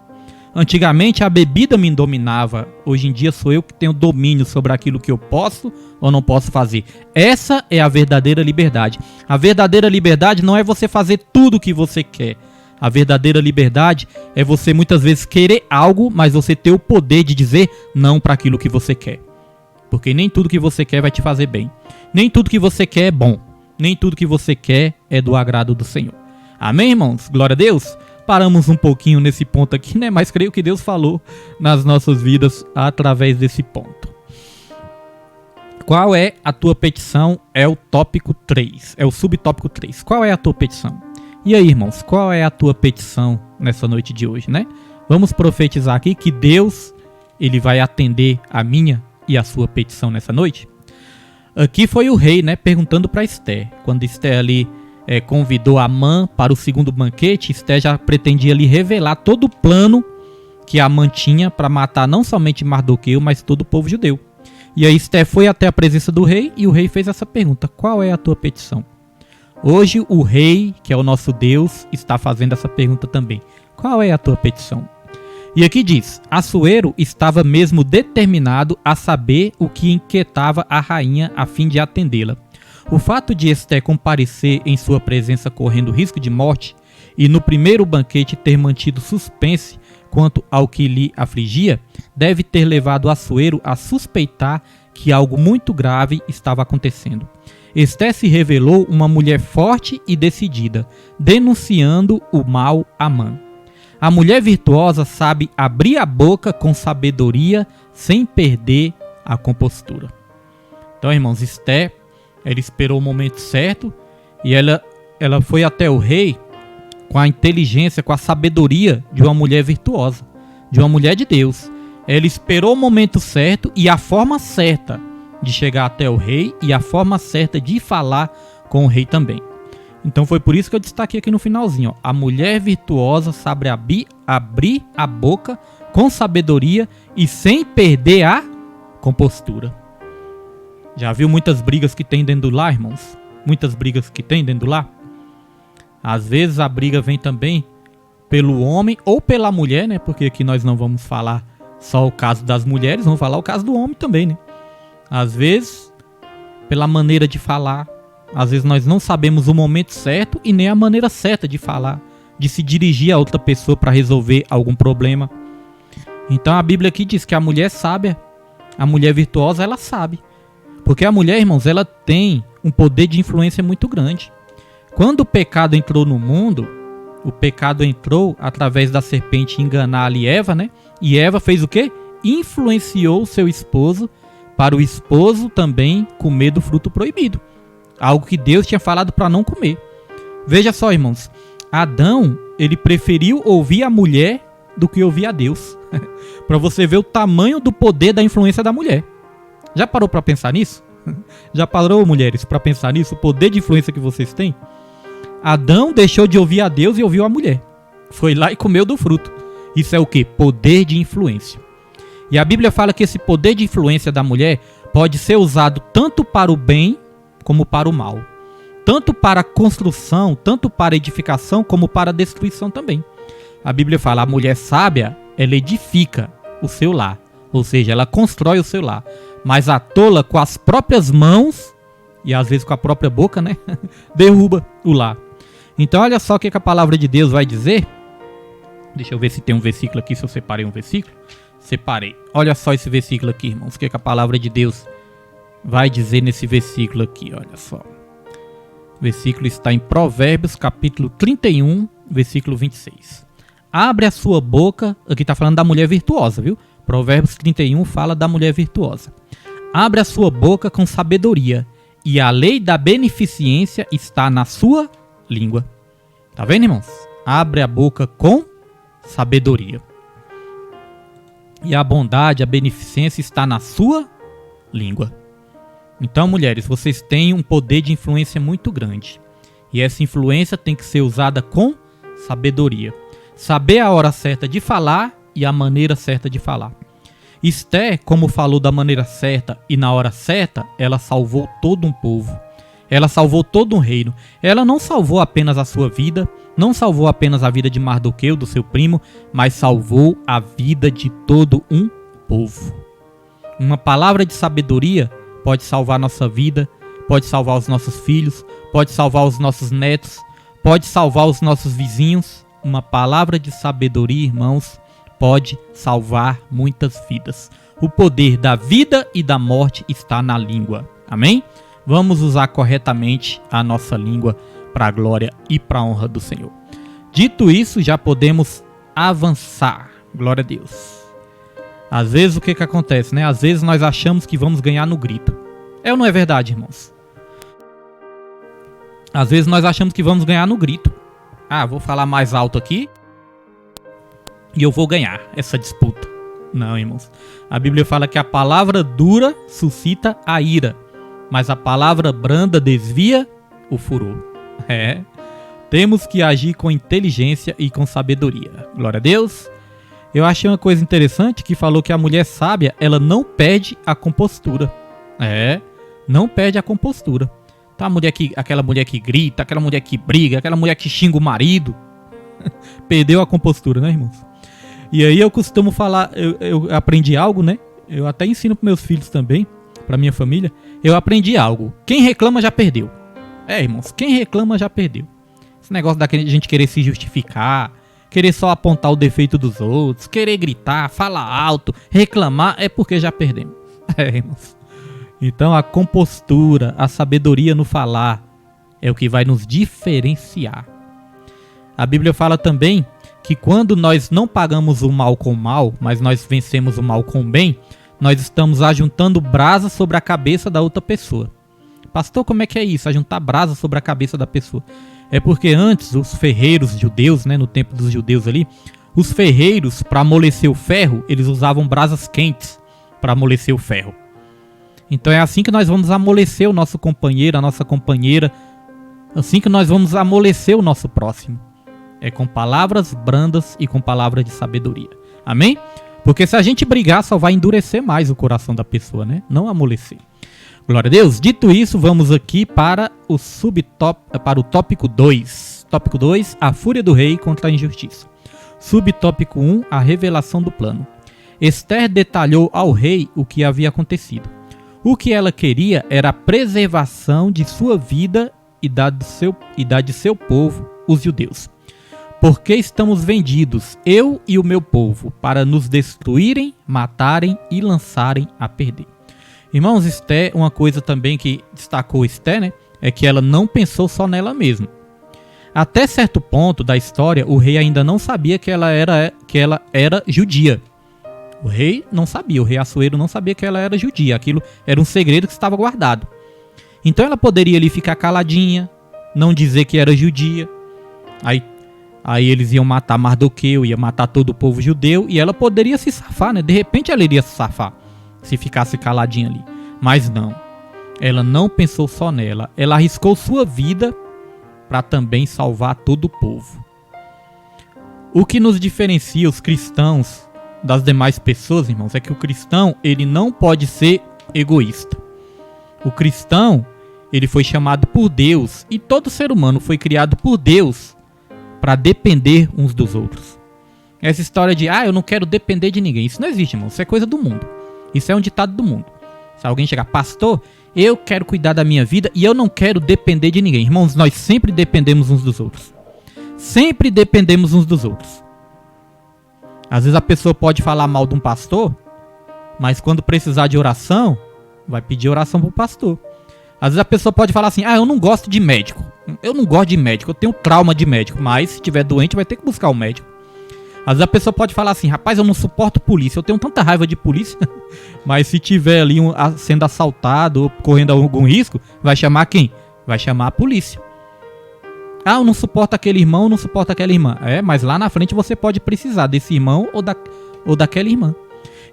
Antigamente a bebida me dominava. Hoje em dia sou eu que tenho domínio sobre aquilo que eu posso ou não posso fazer. Essa é a verdadeira liberdade. A verdadeira liberdade não é você fazer tudo o que você quer. A verdadeira liberdade é você muitas vezes querer algo, mas você ter o poder de dizer não para aquilo que você quer. Porque nem tudo que você quer vai te fazer bem. Nem tudo que você quer é bom. Nem tudo que você quer é do agrado do Senhor. Amém, irmãos? Glória a Deus. Paramos um pouquinho nesse ponto aqui, né? Mas creio que Deus falou nas nossas vidas através desse ponto. Qual é a tua petição? É o tópico 3. É o subtópico 3. Qual é a tua petição? E aí, irmãos? Qual é a tua petição nessa noite de hoje, né? Vamos profetizar aqui que Deus, Ele vai atender a minha e a sua petição nessa noite. Aqui foi o rei, né, perguntando para Esther. Quando Esther ali convidou Amã para o segundo banquete, Esther já pretendia ali revelar todo o plano que Amã tinha para matar não somente Mardoqueu, mas todo o povo judeu. E aí Esther foi até a presença do rei e o rei fez essa pergunta: qual é a tua petição? Hoje o rei, que é o nosso Deus, está fazendo essa pergunta também. Qual é a tua petição? E aqui diz, Assuero estava mesmo determinado a saber o que inquietava a rainha a fim de atendê-la. O fato de Esther comparecer em sua presença correndo risco de morte e no primeiro banquete ter mantido suspense quanto ao que lhe afligia, deve ter levado Assuero a suspeitar que algo muito grave estava acontecendo. Esther se revelou uma mulher forte e decidida, denunciando o mal a Amã. A mulher virtuosa sabe abrir a boca com sabedoria sem perder a compostura. Então, irmãos, Esther, ela esperou o momento certo e ela foi até o rei com a inteligência, com a sabedoria de uma mulher virtuosa, de uma mulher de Deus. Ela esperou o momento certo e a forma certa de chegar até o rei e a forma certa de falar com o rei também. Então foi por isso que eu destaquei aqui no finalzinho, ó. A mulher virtuosa sabe abrir a boca com sabedoria e sem perder a compostura. Já viu muitas brigas que tem dentro do lar, irmãos? Muitas brigas que tem dentro do lar? Às vezes a briga vem também pelo homem ou pela mulher, né? Porque aqui nós não vamos falar só o caso das mulheres, vamos falar o caso do homem também, né? Às vezes, pela maneira de falar. Às vezes nós não sabemos o momento certo e nem a maneira certa de falar, de se dirigir a outra pessoa para resolver algum problema. Então a Bíblia aqui diz que a mulher sábia, a mulher virtuosa, ela sabe. Porque a mulher, irmãos, ela tem um poder de influência muito grande. Quando o pecado entrou no mundo, o pecado entrou através da serpente enganar ali Eva, né? E Eva fez o quê? Influenciou o seu esposo para o esposo também comer do fruto proibido. Algo que Deus tinha falado para não comer. Veja só, irmãos. Adão, ele preferiu ouvir a mulher do que ouvir a Deus. Para você ver o tamanho do poder da influência da mulher. Já parou para pensar nisso? Já parou, mulheres, para pensar nisso? O poder de influência que vocês têm? Adão deixou de ouvir a Deus e ouviu a mulher. Foi lá e comeu do fruto. Isso é o quê? Poder de influência. E a Bíblia fala que esse poder de influência da mulher pode ser usado tanto para o bem como para o mal. Tanto para a construção, tanto para a edificação, como para a destruição também. A Bíblia fala, a mulher sábia, ela edifica o seu lar. Ou seja, ela constrói o seu lar. Mas a tola, com as próprias mãos, e às vezes com a própria boca, né? Derruba o lar. Então olha só o que a palavra de Deus vai dizer. Deixa eu ver se tem um versículo aqui, se eu separei um versículo. Separei. Olha só esse versículo aqui, irmãos. O que a palavra de Deus vai dizer nesse versículo aqui, olha só. O versículo está em Provérbios, capítulo 31, versículo 26. Abre a sua boca, aqui está falando da mulher virtuosa, viu? Provérbios 31 fala da mulher virtuosa. Abre a sua boca com sabedoria, e a lei da beneficência está na sua língua. Tá vendo, irmãos? Abre a boca com sabedoria. E a bondade, a beneficência está na sua língua. Então, mulheres, vocês têm um poder de influência muito grande. E essa influência tem que ser usada com sabedoria. Saber a hora certa de falar e a maneira certa de falar. Esther, como falou da maneira certa e na hora certa, ela salvou todo um povo. Ela salvou todo um reino. Ela não salvou apenas a sua vida, não salvou apenas a vida de Mardoqueu, do seu primo, mas salvou a vida de todo um povo. Uma palavra de sabedoria pode salvar nossa vida, pode salvar os nossos filhos, pode salvar os nossos netos, pode salvar os nossos vizinhos. Uma palavra de sabedoria, irmãos, pode salvar muitas vidas. O poder da vida e da morte está na língua. Amém? Vamos usar corretamente a nossa língua para a glória e para a honra do Senhor. Dito isso, já podemos avançar. Glória a Deus. Às vezes o que acontece, né? Às vezes nós achamos que vamos ganhar no grito. É ou não é verdade, irmãos? Às vezes nós achamos que vamos ganhar no grito. Ah, vou falar mais alto aqui e eu vou ganhar essa disputa. Não, irmãos. A Bíblia fala que a palavra dura suscita a ira, mas a palavra branda desvia o furor. Temos que agir com inteligência e com sabedoria. Glória a Deus. Eu achei uma coisa interessante que falou que a mulher sábia, ela não perde a compostura. Não perde a compostura. Então aquela mulher que grita, aquela mulher que briga, aquela mulher que xinga o marido, perdeu a compostura, né, irmãos? E aí eu costumo falar, eu aprendi algo, né? Eu até ensino para meus filhos também, para minha família. Eu aprendi algo. Quem reclama já perdeu. Irmãos, quem reclama já perdeu. Esse negócio da gente querer se justificar, querer só apontar o defeito dos outros, querer gritar, falar alto, reclamar, é porque já perdemos. Irmãos. Então a compostura, a sabedoria no falar é o que vai nos diferenciar. A Bíblia fala também que quando nós não pagamos o mal com o mal, mas nós vencemos o mal com o bem, nós estamos ajuntando brasa sobre a cabeça da outra pessoa. Pastor, como é que é isso? Ajuntar brasa sobre a cabeça da pessoa. É porque antes os ferreiros judeus, né, no tempo dos judeus ali, os ferreiros, para amolecer o ferro, eles usavam brasas quentes para amolecer o ferro. Então é assim que nós vamos amolecer o nosso companheiro, a nossa companheira. Assim que nós vamos amolecer o nosso próximo. É com palavras brandas e com palavras de sabedoria. Amém? Porque se a gente brigar, só vai endurecer mais o coração da pessoa, né? Não amolecer. Glória a Deus. Dito isso, vamos aqui para o tópico 2. Tópico 2, a fúria do rei contra a injustiça. Subtópico 1, a revelação do plano. Esther detalhou ao rei o que havia acontecido. O que ela queria era a preservação de sua vida e da de seu povo, os judeus. Porque estamos vendidos, eu e o meu povo, para nos destruírem, matarem e lançarem a perder. Irmãos, Esther, uma coisa também que destacou Esther, né, é que ela não pensou só nela mesma. Até certo ponto da história, o rei ainda não sabia que ela era judia. O rei não sabia, o rei Assuero não sabia que ela era judia. Aquilo era um segredo que estava guardado. Então ela poderia ali ficar caladinha, não dizer que era judia. Aí eles iam matar Mardoqueu, ia matar todo o povo judeu, e ela poderia se safar, né? De repente ela iria se safar, se ficasse caladinha ali. Mas não, ela não pensou só nela, ela arriscou sua vida para também salvar todo o povo. O que nos diferencia os cristãos das demais pessoas, irmãos, é que o cristão, ele não pode ser egoísta. O cristão, ele foi chamado por Deus, e todo ser humano foi criado por Deus para depender uns dos outros. Essa história de, eu não quero depender de ninguém, isso não existe, irmão. Isso é coisa do mundo. Isso é um ditado do mundo. Se alguém chegar, pastor, eu quero cuidar da minha vida e eu não quero depender de ninguém. Irmãos, nós sempre dependemos uns dos outros. Sempre dependemos uns dos outros. Às vezes a pessoa pode falar mal de um pastor, mas quando precisar de oração, vai pedir oração pro pastor. Às vezes a pessoa pode falar assim, eu não gosto de médico. Eu não gosto de médico, eu tenho trauma de médico. Mas se tiver doente vai ter que buscar o médico. Às vezes a pessoa pode falar assim, rapaz, eu não suporto polícia. Eu tenho tanta raiva de polícia. Mas se tiver ali sendo assaltado ou correndo algum risco, vai chamar quem? Vai chamar a polícia. Eu não suporto aquele irmão, não suporto aquela irmã. Mas lá na frente você pode precisar desse irmão ou daquela irmã.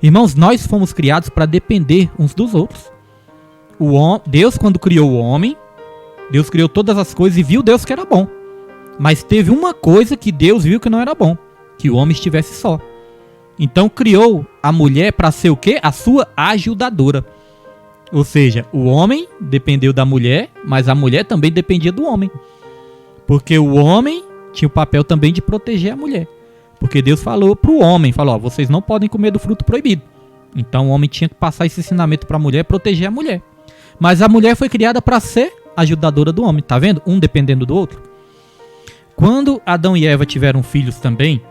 Irmãos, nós fomos criados para depender uns dos outros. Deus, quando criou o homem, Deus criou todas as coisas e viu Deus que era bom. Mas teve uma coisa que Deus viu que não era bom, que o homem estivesse só. Então criou a mulher para ser o quê? A sua ajudadora. Ou seja, o homem dependeu da mulher, mas a mulher também dependia do homem. Porque o homem tinha o papel também de proteger a mulher. Porque Deus falou para o homem, vocês não podem comer do fruto proibido. Então o homem tinha que passar esse ensinamento para a mulher, proteger a mulher. Mas a mulher foi criada para ser ajudadora do homem, tá vendo? Um dependendo do outro. Quando Adão e Eva tiveram filhos também,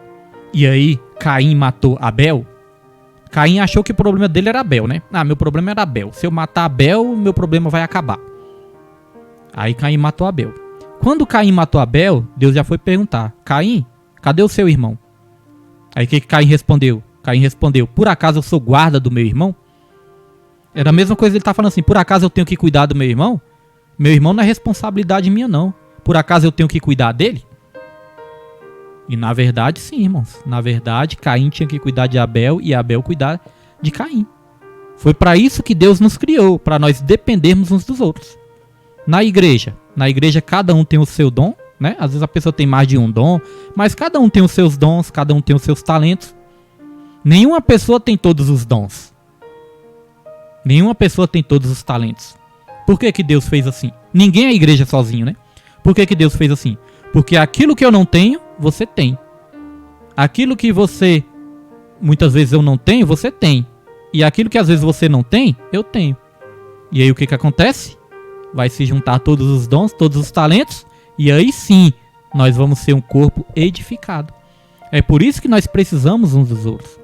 e aí Caim matou Abel, Caim achou que o problema dele era Abel, né? Meu problema era Abel. Se eu matar Abel, meu problema vai acabar. Aí Caim matou Abel. Quando Caim matou Abel, Deus já foi perguntar, Caim, cadê o seu irmão? Aí o que Caim respondeu? Caim respondeu, por acaso eu sou guarda do meu irmão? Era a mesma coisa, ele tá falando assim, por acaso eu tenho que cuidar do meu irmão? Meu irmão não é responsabilidade minha não. Por acaso eu tenho que cuidar dele? E na verdade sim, irmãos. Na verdade Caim tinha que cuidar de Abel e Abel cuidar de Caim. Foi para isso que Deus nos criou, para nós dependermos uns dos outros. Na igreja cada um tem o seu dom, né? Às vezes a pessoa tem mais de um dom, mas cada um tem os seus dons, cada um tem os seus talentos. Nenhuma pessoa tem todos os dons. Nenhuma pessoa tem todos os talentos. Por que Deus fez assim? Ninguém é igreja sozinho, né? Por que Deus fez assim? Porque aquilo que eu não tenho, você tem. Aquilo que você, muitas vezes eu não tenho, você tem. E aquilo que às vezes você não tem, eu tenho. E aí o que acontece? Vai se juntar todos os dons, todos os talentos, e aí sim, nós vamos ser um corpo edificado. É por isso que nós precisamos uns dos outros.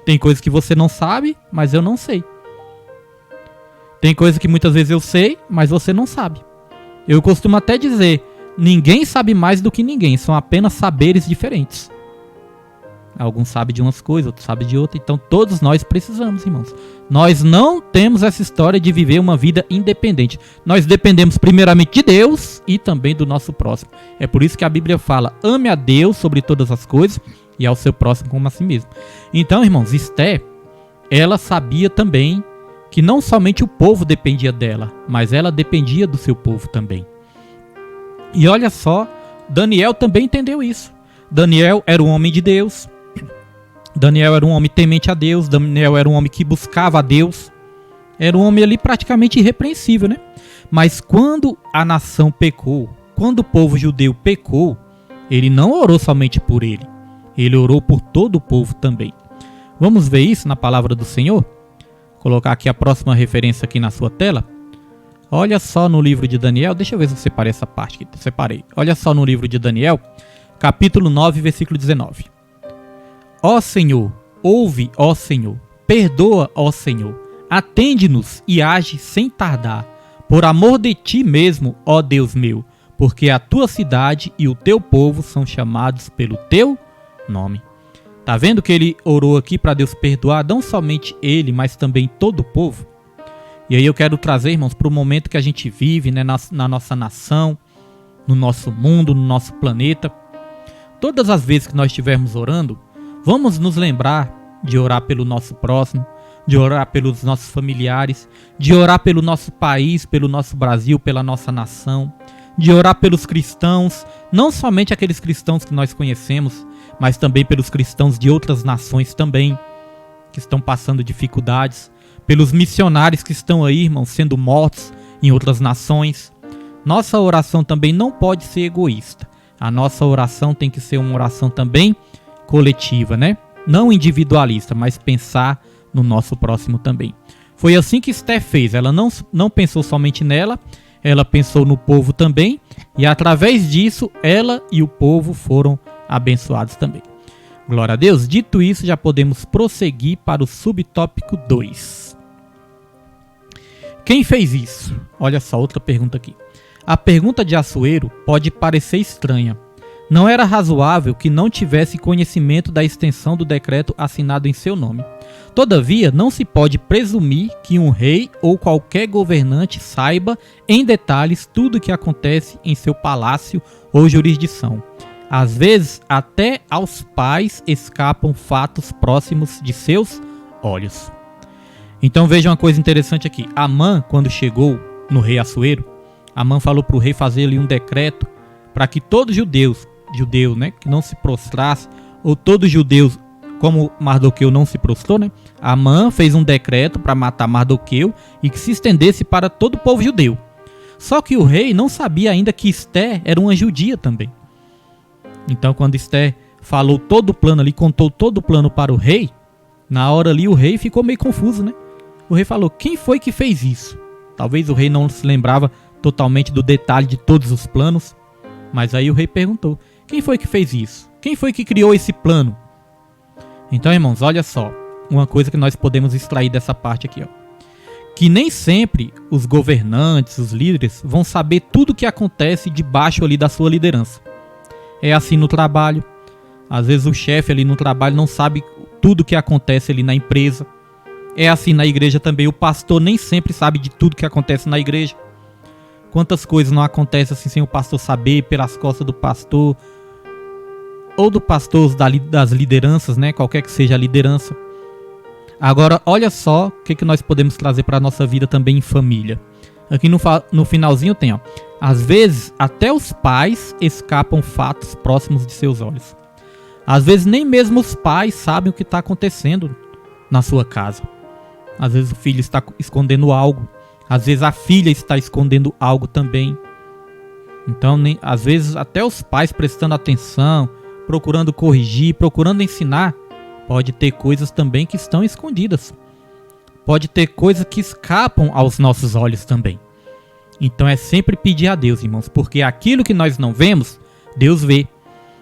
Tem coisas que você não sabe, mas eu não sei. Tem coisa que muitas vezes eu sei, mas você não sabe. Eu costumo até dizer, ninguém sabe mais do que ninguém, são apenas saberes diferentes. Alguns sabem de umas coisas, outros sabem de outras, então todos nós precisamos, irmãos. Nós não temos essa história de viver uma vida independente. Nós dependemos primeiramente de Deus e também do nosso próximo. É por isso que a Bíblia fala, ame a Deus sobre todas as coisas e ao seu próximo como a si mesmo. Então, irmãos, Esther, ela sabia também que não somente o povo dependia dela, mas ela dependia do seu povo também. E olha só, Daniel também entendeu isso. Daniel era um homem de Deus. Daniel era um homem temente a Deus. Daniel era um homem que buscava a Deus. Era um homem ali praticamente irrepreensível, né? Mas quando a nação pecou, quando o povo judeu pecou, ele não orou somente por ele. Ele orou por todo o povo também. Vamos ver isso na palavra do Senhor? Vou colocar aqui a próxima referência aqui na sua tela. Olha só no livro de Daniel. Deixa eu ver se eu separei essa parte aqui. Separei. Olha só no livro de Daniel, capítulo 9, versículo 19. Ó Senhor, ouve, ó Senhor, perdoa, ó Senhor, atende-nos e age sem tardar, por amor de ti mesmo, ó Deus meu, porque a tua cidade e o teu povo são chamados pelo teu nome. Tá vendo que ele orou aqui para Deus perdoar não somente ele, mas também todo o povo? E aí eu quero trazer, irmãos, para o momento que a gente vive, né, na nossa nação, no nosso mundo, no nosso planeta. Todas as vezes que nós estivermos orando, vamos nos lembrar de orar pelo nosso próximo, de orar pelos nossos familiares, de orar pelo nosso país, pelo nosso Brasil, pela nossa nação, de orar pelos cristãos, não somente aqueles cristãos que nós conhecemos, mas também pelos cristãos de outras nações também, que estão passando dificuldades, pelos missionários que estão aí, irmãos, sendo mortos em outras nações. Nossa oração também não pode ser egoísta. A nossa oração tem que ser uma oração também coletiva, né? Não individualista, mas pensar no nosso próximo também. Foi assim que Esther fez. Ela não pensou somente nela, ela pensou no povo também, e através disso, ela e o povo foram abençoados também. Glória a Deus. Dito isso, já podemos prosseguir para o subtópico 2. Quem fez isso? Olha só, outra pergunta aqui. A pergunta de Assuero pode parecer estranha. Não era razoável que não tivesse conhecimento da extensão do decreto assinado em seu nome. Todavia, não se pode presumir que um rei ou qualquer governante saiba em detalhes tudo o que acontece em seu palácio ou jurisdição. Às vezes, até aos pais escapam fatos próximos de seus olhos. Então veja uma coisa interessante aqui. Amã, quando chegou no rei Assuero, Amã falou para o rei fazer ali um decreto para que todos os judeus, né, que não se prostrasse, ou todos os judeus, como Mardoqueu não se prostrou, né, Amã fez um decreto para matar Mardoqueu e que se estendesse para todo o povo judeu. Só que o rei não sabia ainda que Esther era uma judia também. Então quando Esther falou todo o plano ali, contou todo o plano para o rei, na hora ali o rei ficou meio confuso, né? O rei falou, quem foi que fez isso? Talvez o rei não se lembrava totalmente do detalhe de todos os planos, mas aí o rei perguntou, quem foi que fez isso? Quem foi que criou esse plano? Então, irmãos, olha só, uma coisa que nós podemos extrair dessa parte aqui, ó. Que nem sempre os governantes, os líderes, vão saber tudo o que acontece debaixo ali da sua liderança. É assim no trabalho. Às vezes o chefe ali no trabalho não sabe tudo o que acontece ali na empresa. É assim na igreja também. O pastor nem sempre sabe de tudo que acontece na igreja. Quantas coisas não acontecem assim sem o pastor saber, pelas costas do pastor, ou do pastor das lideranças, né? Qualquer que seja a liderança. Agora, olha só o que nós podemos trazer para a nossa vida também em família. Aqui no finalzinho tem, ó. Às vezes, até os pais escapam fatos próximos de seus olhos. Às vezes, nem mesmo os pais sabem o que está acontecendo na sua casa. Às vezes, o filho está escondendo algo. Às vezes, a filha está escondendo algo também. Então, às vezes, até os pais prestando atenção, procurando corrigir, procurando ensinar, pode ter coisas também que estão escondidas. Pode ter coisas que escapam aos nossos olhos também. Então é sempre pedir a Deus, irmãos, porque aquilo que nós não vemos, Deus vê.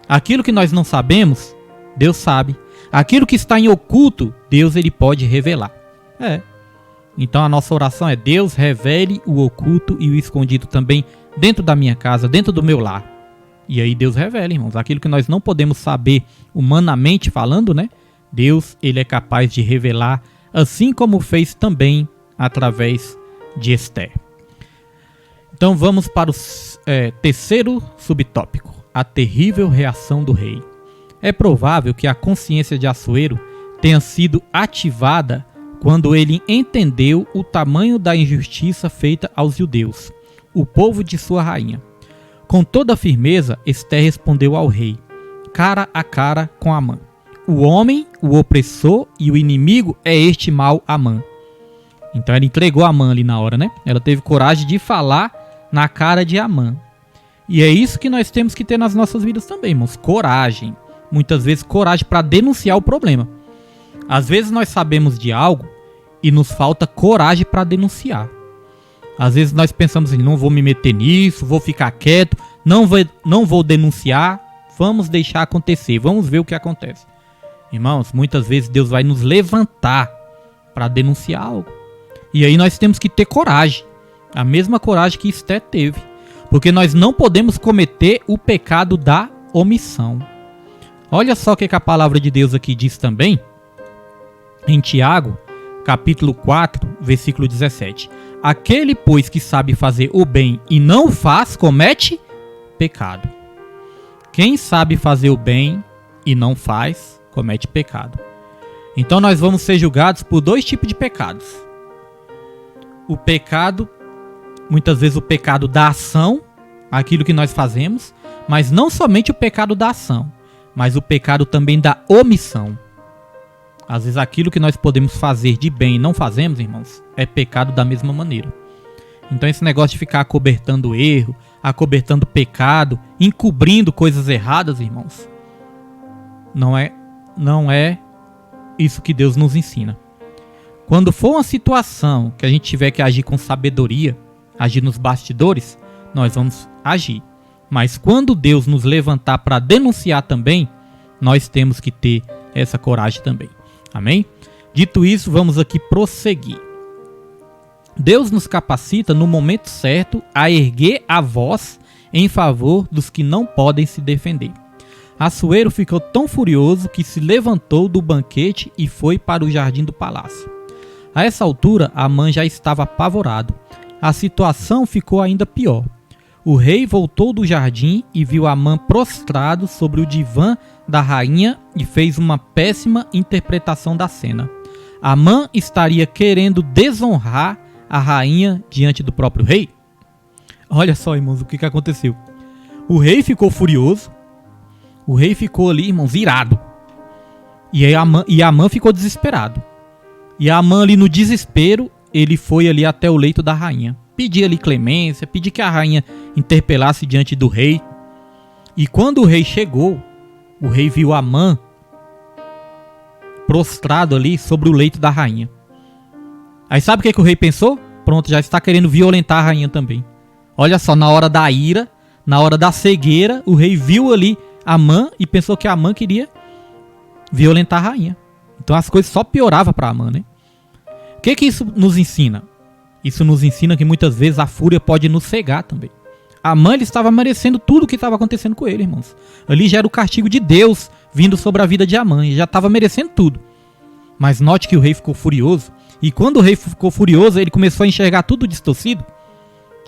Aquilo que nós não sabemos, Deus sabe. Aquilo que está em oculto, Deus ele pode revelar. Então a nossa oração é: Deus revele o oculto e o escondido também dentro da minha casa, dentro do meu lar. E aí Deus revela, irmãos, aquilo que nós não podemos saber humanamente falando, né? Deus ele é capaz de revelar, assim como fez também através de Esther. Então vamos para o terceiro subtópico, a terrível reação do rei. É provável que a consciência de Assuero tenha sido ativada quando ele entendeu o tamanho da injustiça feita aos judeus, o povo de sua rainha. Com toda firmeza, Esther respondeu ao rei, cara a cara com Amã. O homem, o opressor e o inimigo é este mau Amã. Então ela entregou Amã ali na hora, né? Ela teve coragem de falar na cara de Amã. E é isso que nós temos que ter nas nossas vidas também, irmãos. Coragem. Muitas vezes coragem para denunciar o problema. Às vezes nós sabemos de algo e nos falta coragem para denunciar. Às vezes nós pensamos assim, não vou me meter nisso, vou ficar quieto, não vou denunciar, vamos deixar acontecer, vamos ver o que acontece. Irmãos, muitas vezes Deus vai nos levantar para denunciar algo. E aí nós temos que ter coragem, a mesma coragem que Esté teve. Porque nós não podemos cometer o pecado da omissão. Olha só o que a palavra de Deus aqui diz também, em Tiago, capítulo 4, versículo 17. Aquele, pois, que sabe fazer o bem e não o faz, comete pecado. Quem sabe fazer o bem e não faz, comete pecado. Então nós vamos ser julgados por dois tipos de pecados. O pecado, muitas vezes o pecado da ação, aquilo que nós fazemos, mas não somente o pecado da ação, mas o pecado também da omissão. Às vezes aquilo que nós podemos fazer de bem e não fazemos, irmãos, é pecado da mesma maneira. Então esse negócio de ficar acobertando erro, acobertando pecado, encobrindo coisas erradas, irmãos, não é isso que Deus nos ensina. Quando for uma situação que a gente tiver que agir com sabedoria, agir nos bastidores, nós vamos agir. Mas quando Deus nos levantar para denunciar também, nós temos que ter essa coragem também. Amém? Dito isso, vamos aqui prosseguir. Deus nos capacita no momento certo a erguer a voz em favor dos que não podem se defender. Assuero ficou tão furioso que se levantou do banquete e foi para o jardim do palácio. A essa altura, Amã já estava apavorado. A situação ficou ainda pior. O rei voltou do jardim e viu Amã prostrado sobre o divã da rainha e fez uma péssima interpretação da cena. Amã estaria querendo desonrar a rainha diante do próprio rei? Olha só, irmãos, o que aconteceu. O rei ficou furioso. O rei ficou ali, irmãos, irado. E Amã ficou desesperado. E Amã ali no desespero, ele foi ali até o leito da rainha. Pedir ali clemência, pedir que a rainha interpelasse diante do rei. E quando o rei chegou, o rei viu Amã prostrado ali sobre o leito da rainha. Aí sabe o que o rei pensou? Pronto, já está querendo violentar a rainha também. Olha só, na hora da ira, na hora da cegueira, o rei viu ali Amã e pensou que Amã queria violentar a rainha. Então as coisas só pioravam para Amã, né? O que isso nos ensina? Isso nos ensina que muitas vezes a fúria pode nos cegar também. Amã, ele estava merecendo tudo o que estava acontecendo com ele, irmãos. Ali já era o castigo de Deus vindo sobre a vida de Amã. Ele já estava merecendo tudo. Mas note que o rei ficou furioso. E quando o rei ficou furioso, ele começou a enxergar tudo distorcido.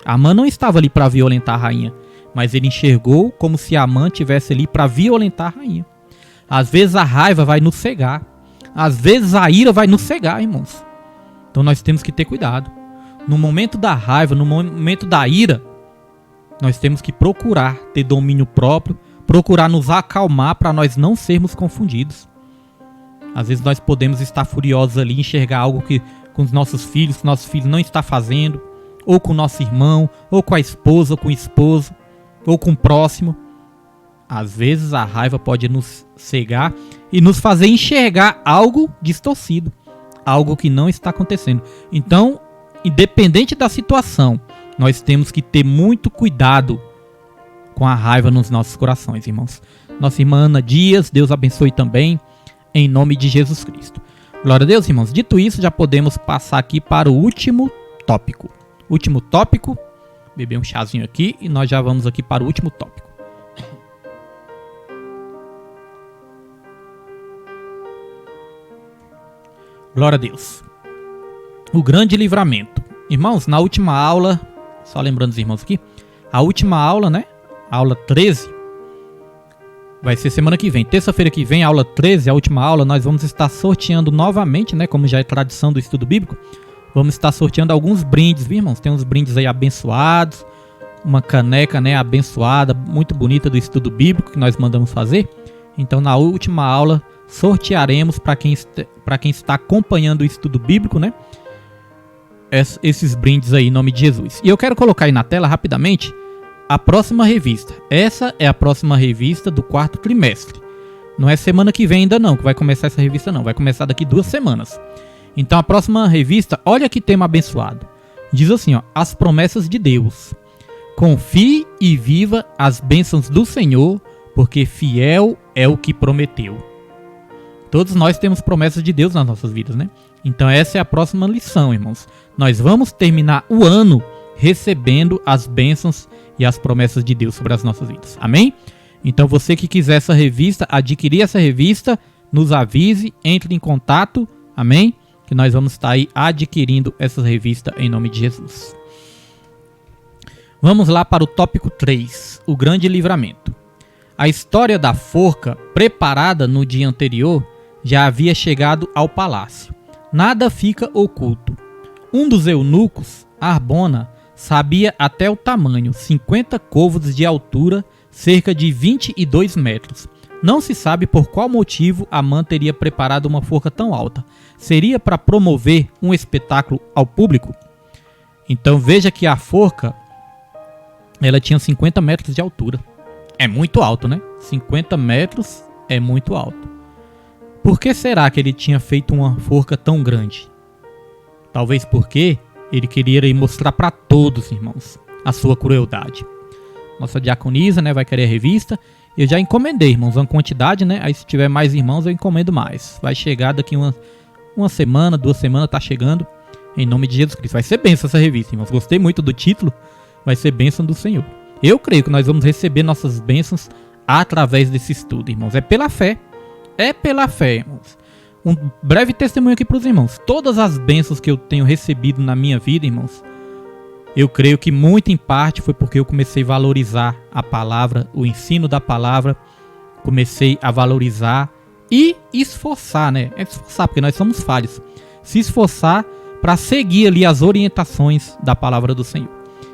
Amã não estava ali para violentar a rainha. Mas ele enxergou como se Amã estivesse ali para violentar a rainha. Às vezes a raiva vai nos cegar. Às vezes a ira vai nos cegar, irmãos. Então nós temos que ter cuidado. No momento da raiva, no momento da ira, nós temos que procurar ter domínio próprio, procurar nos acalmar para nós não sermos confundidos. Às vezes nós podemos estar furiosos ali, enxergar algo que com os nossos filhos, que nosso filho não está fazendo, ou com o nosso irmão, ou com a esposa, ou com o esposo, ou com o próximo. Às vezes a raiva pode nos cegar e nos fazer enxergar algo distorcido, algo que não está acontecendo. Então, independente da situação, nós temos que ter muito cuidado com a raiva nos nossos corações, irmãos. Nossa irmã Ana Dias, Deus abençoe também, em nome de Jesus Cristo. Glória a Deus, irmãos. Dito isso, já podemos passar aqui para o último tópico. Último tópico, beber um chazinho aqui e nós já vamos aqui para o último tópico. Glória a Deus. O grande livramento. Irmãos, na última aula, só lembrando os irmãos aqui, a última aula, né? Aula 13, vai ser semana que vem. Terça-feira que vem, aula 13, a última aula, nós vamos estar sorteando novamente, né? Como já é tradição do estudo bíblico, vamos estar sorteando alguns brindes, viu, irmãos? Tem uns brindes aí abençoados, uma caneca, né? Abençoada, muito bonita do estudo bíblico que nós mandamos fazer. Então, na última aula, sortearemos para quem está acompanhando o estudo bíblico, né? Esses brindes aí em nome de Jesus. E eu quero colocar aí na tela rapidamente a próxima revista. Essa é a próxima revista do 4º trimestre. Não é semana que vem ainda não, que vai começar essa revista não. Vai começar daqui 2 semanas. Então a próxima revista, olha que tema abençoado. Diz assim, ó, as promessas de Deus. Confie e viva as bênçãos do Senhor, porque fiel é o que prometeu. Todos nós temos promessas de Deus nas nossas vidas, né? Então essa é a próxima lição, irmãos. Nós vamos terminar o ano recebendo as bênçãos e as promessas de Deus sobre as nossas vidas. Amém? Então você que quiser essa revista, adquirir essa revista, nos avise, entre em contato, amém? Que nós vamos estar aí adquirindo essa revista em nome de Jesus. Vamos lá para o tópico 3, o grande livramento. A história da forca, preparada no dia anterior, já havia chegado ao palácio. Nada fica oculto. Um dos eunucos, Arbona, sabia até o tamanho, 50 côvados de altura, cerca de 22 metros. Não se sabe por qual motivo Amã teria preparado uma forca tão alta. Seria para promover um espetáculo ao público? Então veja que a forca, ela tinha 50 metros de altura. É muito alto, né? 50 metros é muito alto. Por que será que ele tinha feito uma forca tão grande? Talvez porque ele queria mostrar para todos, irmãos, a sua crueldade. Nossa diaconisa, né, vai querer a revista. Eu já encomendei, irmãos, uma quantidade, né? Aí se tiver mais irmãos, eu encomendo mais. Vai chegar daqui uma semana, 2 semanas, tá chegando. Em nome de Jesus Cristo. Vai ser bênção essa revista, irmãos. Gostei muito do título. Vai ser bênção do Senhor. Eu creio que nós vamos receber nossas bênçãos através desse estudo, irmãos. É pela fé. É pela fé, irmãos. Um breve testemunho aqui para os irmãos. Todas as bênçãos que eu tenho recebido na minha vida, irmãos, eu creio que muito em parte foi porque eu comecei a valorizar a palavra, o ensino da palavra. Comecei a valorizar e esforçar, né? É esforçar, porque nós somos falhos. Se esforçar para seguir ali as orientações da palavra do Senhor.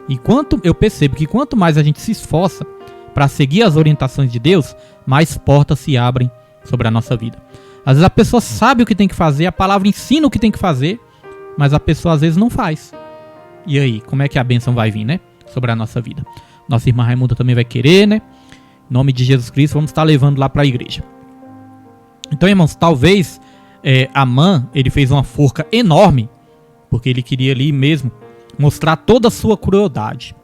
Enquanto eu percebo que quanto mais a gente se esforça para seguir as orientações de Deus, mais portas se abrem sobre a nossa vida. Às vezes a pessoa sabe o que tem que fazer, a palavra ensina o que tem que fazer, mas a pessoa às vezes não faz. E aí, como é que a bênção vai vir, né? Sobre a nossa vida. Nossa irmã Raimunda também vai querer, né? Em nome de Jesus Cristo, vamos estar levando lá para a igreja. Então, irmãos, talvez Amã, ele fez uma forca enorme, porque ele queria ali mesmo mostrar toda a sua crueldade.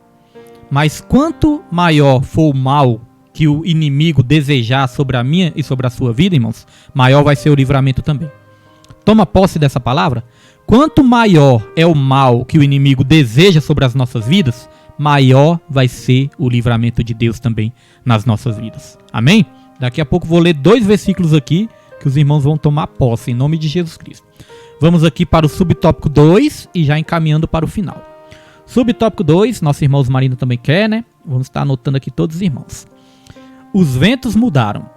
Mas quanto maior for o mal que o inimigo desejar sobre a minha e sobre a sua vida, irmãos, maior vai ser o livramento também. Toma posse dessa palavra. Quanto maior é o mal que o inimigo deseja sobre as nossas vidas, maior vai ser o livramento de Deus também nas nossas vidas. Amém? Daqui a pouco vou ler 2 versículos aqui que os irmãos vão tomar posse em nome de Jesus Cristo. Vamos aqui para o subtópico 2 e já encaminhando para o final. Subtópico 2, nosso irmão Marino também quer, né? Vamos estar anotando aqui todos os irmãos. Os ventos mudaram.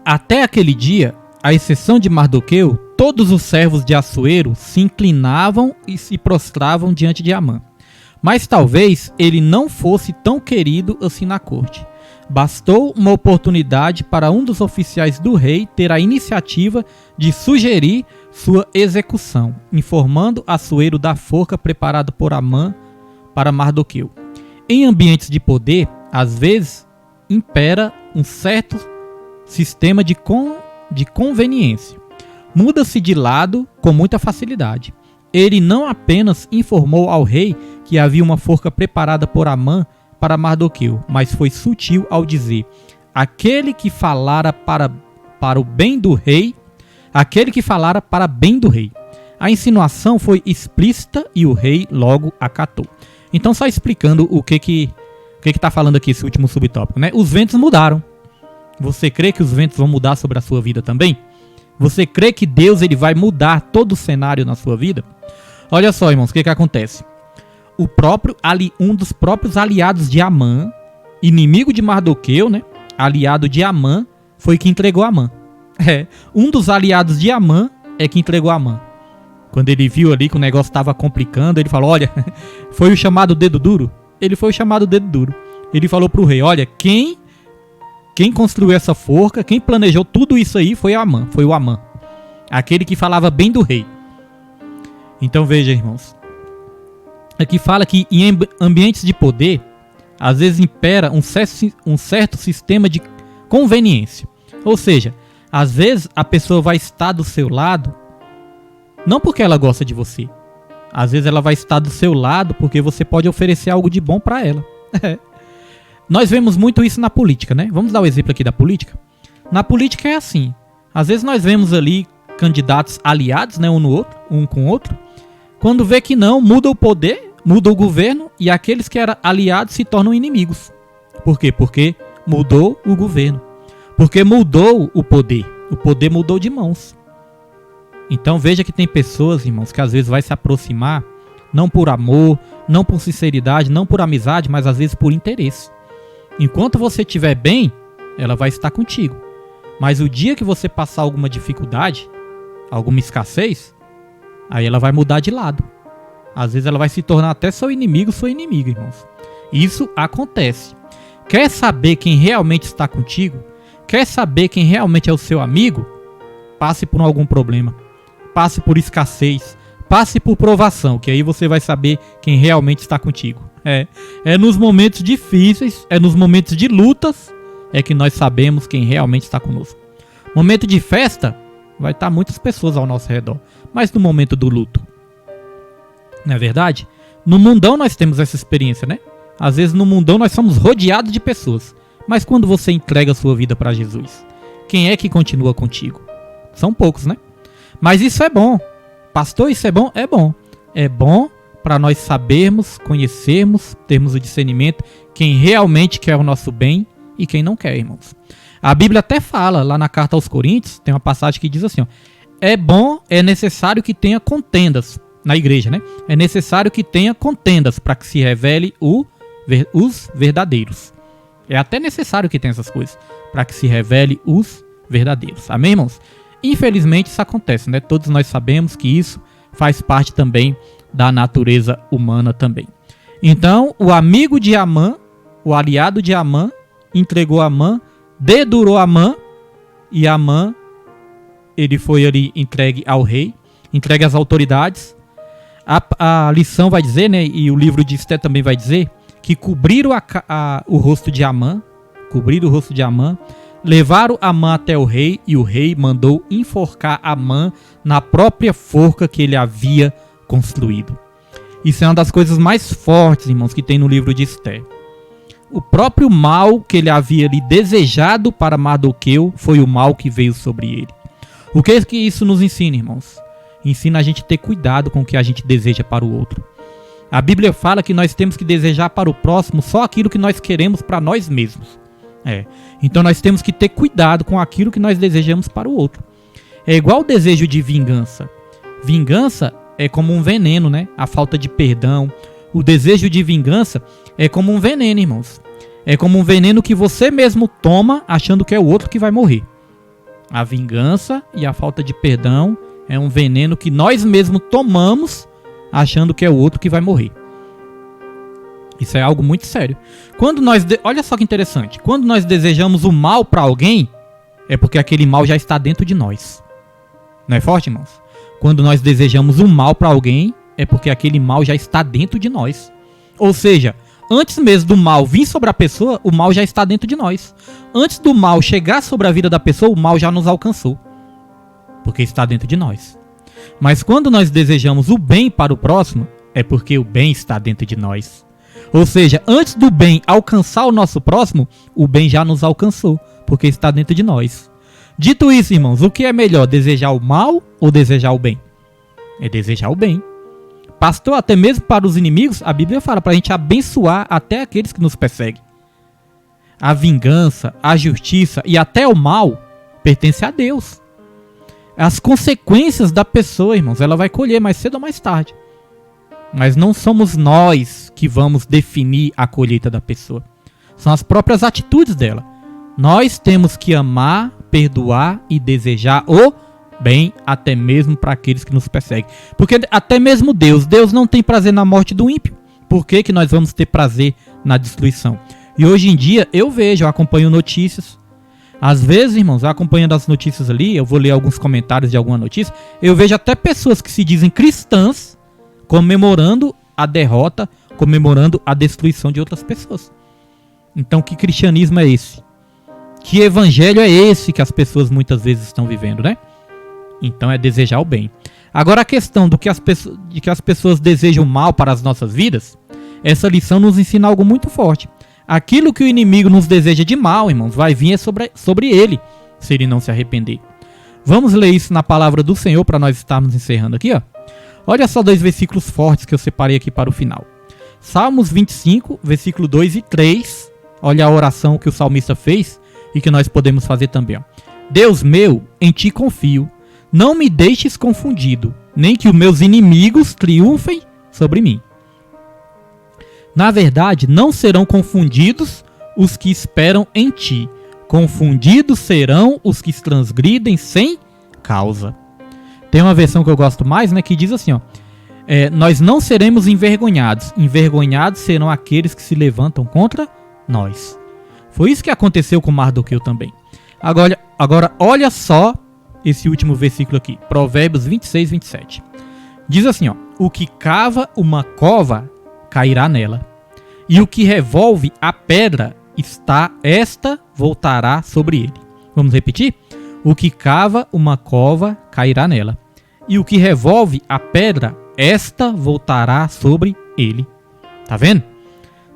Até aquele dia, à exceção de Mardoqueu, todos os servos de Assuero se inclinavam e se prostravam diante de Amã. Mas talvez ele não fosse tão querido assim na corte. Bastou uma oportunidade para um dos oficiais do rei ter a iniciativa de sugerir sua execução, informando Assuero da forca preparada por Amã para Mardoqueu. Em ambientes de poder, às vezes, impera um certo sistema de conveniência. Muda-se de lado com muita facilidade. Ele não apenas informou ao rei que havia uma forca preparada por Amã para Mardoqueu, mas foi sutil ao dizer: aquele que falara para o bem do rei, aquele que falara para bem do rei. A insinuação foi explícita e o rei logo acatou. Então, só explicando o que está falando aqui esse último subtópico, né? Os ventos mudaram. Você crê que os ventos vão mudar sobre a sua vida também? Você crê que Deus ele vai mudar todo o cenário na sua vida? Olha só, irmãos, o que acontece? Um dos próprios aliados de Amã, inimigo de Mardoqueu, né? Aliado de Amã, foi que entregou Amã. Um dos aliados de Amã é que entregou Amã. Quando ele viu ali que o negócio estava complicando, ele falou: olha, foi o chamado dedo duro? Ele foi o chamado dedo duro. Ele falou para o rei: olha, quem construiu essa forca, quem planejou tudo isso aí foi Amã, foi o Amã. Aquele que falava bem do rei. Então veja, irmãos. Aqui fala que em ambientes de poder, às vezes impera um certo sistema de conveniência. Ou seja, às vezes a pessoa vai estar do seu lado, não porque ela gosta de você. Às vezes ela vai estar do seu lado porque você pode oferecer algo de bom para ela. Nós vemos muito isso na política, né? Vamos dar o exemplo aqui da política. Na política é assim. Às vezes nós vemos ali candidatos aliados, né, um com o outro. Quando vê que não, muda o poder, muda o governo e aqueles que eram aliados se tornam inimigos. Por quê? Porque mudou o governo. Porque mudou o poder. O poder mudou de mãos. Então veja que tem pessoas, irmãos, que às vezes vai se aproximar, não por amor, não por sinceridade, não por amizade, mas às vezes por interesse. Enquanto você estiver bem, ela vai estar contigo. Mas o dia que você passar alguma dificuldade, alguma escassez, aí ela vai mudar de lado. Às vezes ela vai se tornar até seu inimigo, sua inimiga, irmãos. Isso acontece. Quer saber quem realmente está contigo? Quer saber quem realmente é o seu amigo? Passe por algum problema. Passe por escassez. Passe por provação, que aí você vai saber quem realmente está contigo. É nos momentos difíceis, é nos momentos de lutas, é que nós sabemos quem realmente está conosco. Momento de festa, vai estar muitas pessoas ao nosso redor. Mas no momento do luto, não é verdade? No mundão nós temos essa experiência, né? Às vezes no mundão nós somos rodeados de pessoas. Mas quando você entrega a sua vida para Jesus, quem é que continua contigo? São poucos, né? Mas isso é bom. Pastor, isso é bom? É bom. É bom para nós sabermos, conhecermos, termos o discernimento quem realmente quer o nosso bem e quem não quer, irmãos. A Bíblia até fala, lá na carta aos Coríntios, tem uma passagem que diz assim, ó, é bom, é necessário que tenha contendas na igreja, né? É necessário que tenha contendas para que se revele os verdadeiros. É até necessário que tenha essas coisas para que se revele os verdadeiros. Amém, irmãos? Infelizmente isso acontece, né? Todos nós sabemos que isso faz parte também da natureza humana também. Então, o amigo de Amã, o aliado de Amã, entregou Amã, dedurou Amã, e Amã, ele foi ali entregue ao rei, entregue às autoridades. A lição vai dizer, né, e o livro de Esté também vai dizer, que cobriram o rosto de Amã, levaram Amã até o rei, e o rei mandou enforcar Amã na própria forca que ele havia construído. Isso é uma das coisas mais fortes, irmãos, que tem no livro de Esté. O próprio mal que ele havia ali desejado para Mardoqueu foi o mal que veio sobre ele. O que é que isso nos ensina, irmãos? Ensina a gente a ter cuidado com o que a gente deseja para o outro. A Bíblia fala que nós temos que desejar para o próximo só aquilo que nós queremos para nós mesmos. Então nós temos que ter cuidado com aquilo que nós desejamos para o outro. É igual o desejo de vingança. Vingança é como um veneno, né? A falta de perdão. O desejo de vingança é como um veneno, irmãos. É como um veneno que você mesmo toma achando que é o outro que vai morrer. A vingança e a falta de perdão é um veneno que nós mesmos tomamos achando que é o outro que vai morrer. Isso é algo muito sério. Olha só que interessante. Quando nós desejamos o mal para alguém, é porque aquele mal já está dentro de nós. Não é forte, irmãos? Quando nós desejamos o mal para alguém, é porque aquele mal já está dentro de nós. Ou seja, antes mesmo do mal vir sobre a pessoa, o mal já está dentro de nós. Antes do mal chegar sobre a vida da pessoa, o mal já nos alcançou. Porque está dentro de nós. Mas quando nós desejamos o bem para o próximo, é porque o bem está dentro de nós. Ou seja, antes do bem alcançar o nosso próximo, o bem já nos alcançou, porque está dentro de nós. Dito isso, irmãos, o que é melhor, desejar o mal ou desejar o bem? É desejar o bem. Pastor, até mesmo para os inimigos, a Bíblia fala para a gente abençoar até aqueles que nos perseguem. A vingança, a justiça e até o mal pertence a Deus. As consequências da pessoa, irmãos, ela vai colher mais cedo ou mais tarde. Mas não somos nós que vamos definir a colheita da pessoa. São as próprias atitudes dela. Nós temos que amar, perdoar e desejar o bem até mesmo para aqueles que nos perseguem. Porque até mesmo Deus não tem prazer na morte do ímpio. Por que nós vamos ter prazer na destruição? E hoje em dia eu acompanho notícias. Às vezes, irmãos, acompanhando as notícias ali, eu vou ler alguns comentários de alguma notícia, eu vejo até pessoas que se dizem cristãs comemorando a derrota, comemorando a destruição de outras pessoas. Então, que cristianismo é esse? Que evangelho é esse que as pessoas muitas vezes estão vivendo, né? Então é desejar o bem. Agora a questão de que as pessoas desejam mal para as nossas vidas, essa lição nos ensina algo muito forte. Aquilo que o inimigo nos deseja de mal, irmãos, vai vir sobre ele, se ele não se arrepender. Vamos ler isso na palavra do Senhor para nós estarmos encerrando aqui, ó. Olha só 2 versículos fortes que eu separei aqui para o final. Salmos 25, versículo 2 e 3. Olha a oração que o salmista fez e que nós podemos fazer também, ó. Deus meu, em ti confio. Não me deixes confundido, nem que os meus inimigos triunfem sobre mim. Na verdade, não serão confundidos os que esperam em ti. Confundidos serão os que transgridem sem causa. Tem uma versão que eu gosto mais, né, que diz assim, ó. Nós não seremos envergonhados. Envergonhados serão aqueles que se levantam contra nós. Foi isso que aconteceu com Mardoqueu também. Agora olha só esse último versículo aqui. Provérbios 26, 27. Diz assim, ó. O que cava uma cova cairá nela. E o que revolve a pedra esta voltará sobre ele. Vamos repetir? O que cava uma cova cairá nela. E o que revolve a pedra, esta voltará sobre ele. Tá vendo?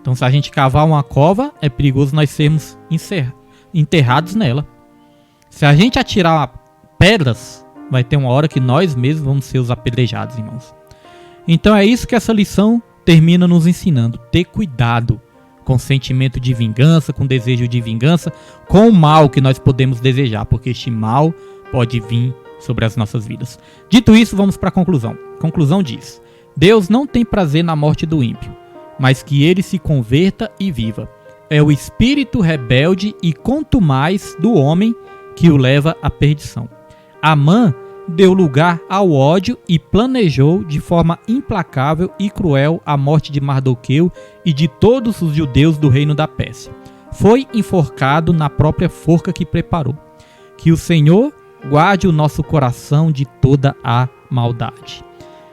Então, se a gente cavar uma cova, é perigoso nós sermos enterrados nela. Se a gente atirar pedras, vai ter uma hora que nós mesmos vamos ser os apedrejados, irmãos. Então, é isso que essa lição termina nos ensinando. Ter cuidado com sentimento de vingança, com desejo de vingança, com o mal que nós podemos desejar, porque este mal pode vir sobre as nossas vidas. Dito isso, vamos para a conclusão. Conclusão diz: Deus não tem prazer na morte do ímpio, mas que ele se converta e viva. É o espírito rebelde e contumaz do homem que o leva à perdição. Amã deu lugar ao ódio e planejou de forma implacável e cruel a morte de Mardoqueu e de todos os judeus do reino da Pérsia. Foi enforcado na própria forca que preparou. Que o Senhor guarde o nosso coração de toda a maldade.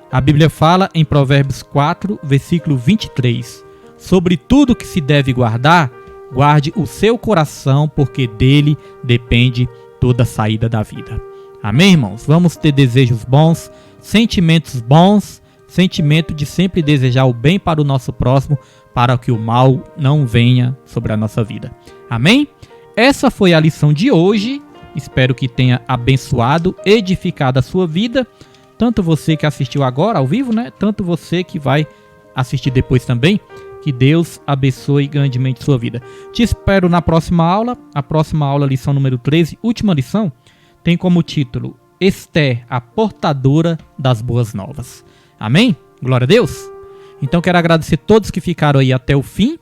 A Bíblia fala em Provérbios 4, versículo 23. Sobre tudo que se deve guardar, guarde o seu coração, porque dele depende toda a saída da vida. Amém, irmãos? Vamos ter desejos bons, sentimentos bons, sentimento de sempre desejar o bem para o nosso próximo, para que o mal não venha sobre a nossa vida. Amém? Essa foi a lição de hoje. Espero que tenha abençoado, edificado a sua vida. Tanto você que assistiu agora ao vivo, né? Tanto você que vai assistir depois também. Que Deus abençoe grandemente sua vida. Te espero na próxima aula. A próxima aula, lição número 13, última lição, tem como título Esther, a portadora das boas novas. Amém? Glória a Deus. Então quero agradecer a todos que ficaram aí até o fim.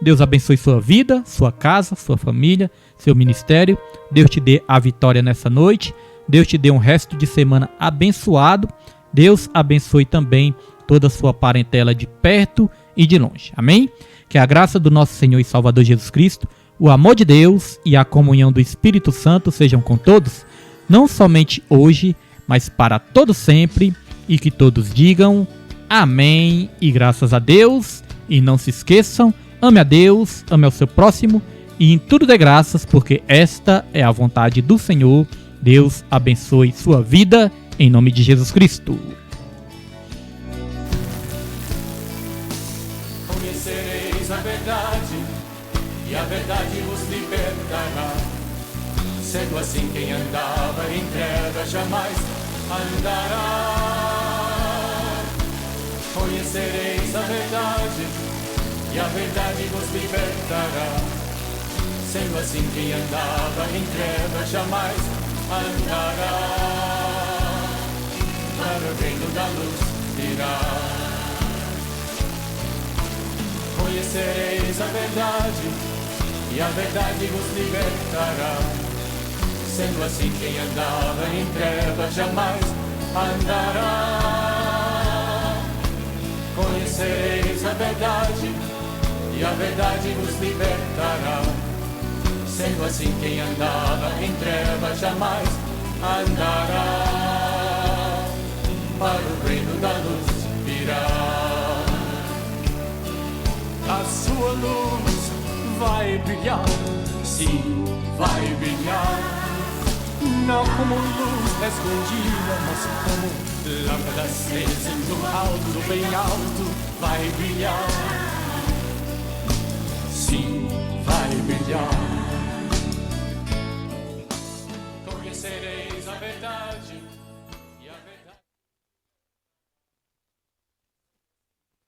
Deus abençoe sua vida, sua casa, sua família, seu ministério. Deus te dê a vitória nessa noite. Deus te dê um resto de semana abençoado. Deus abençoe também toda a sua parentela de perto e de longe. Amém? Que a graça do nosso Senhor e Salvador Jesus Cristo, o amor de Deus e a comunhão do Espírito Santo sejam com todos, não somente hoje, mas para todo sempre, e que todos digam amém e graças a Deus. E não se esqueçam, ame a Deus, ame ao seu próximo e em tudo dê graças, porque esta é a vontade do Senhor. Deus abençoe sua vida em nome de Jesus Cristo. Conhecereis a verdade e a verdade vos libertará. Sendo assim, quem andava em trevas jamais andará. Conhecereis a verdade e a verdade vos libertará. Sendo assim, quem andava em trevas jamais andará. Para o reino da luz virá. Conhecereis a verdade e a verdade vos libertará. Sendo assim, quem andava em trevas jamais andará. Conhecereis a verdade e a verdade vos libertará. Sendo assim, quem andava em trevas jamais andará. Para o reino da luz virá. a sua luz vai brilhar, sim, vai brilhar. Não como luz escondida, mas como lâmpada acesa no alto, bem alto, vai brilhar.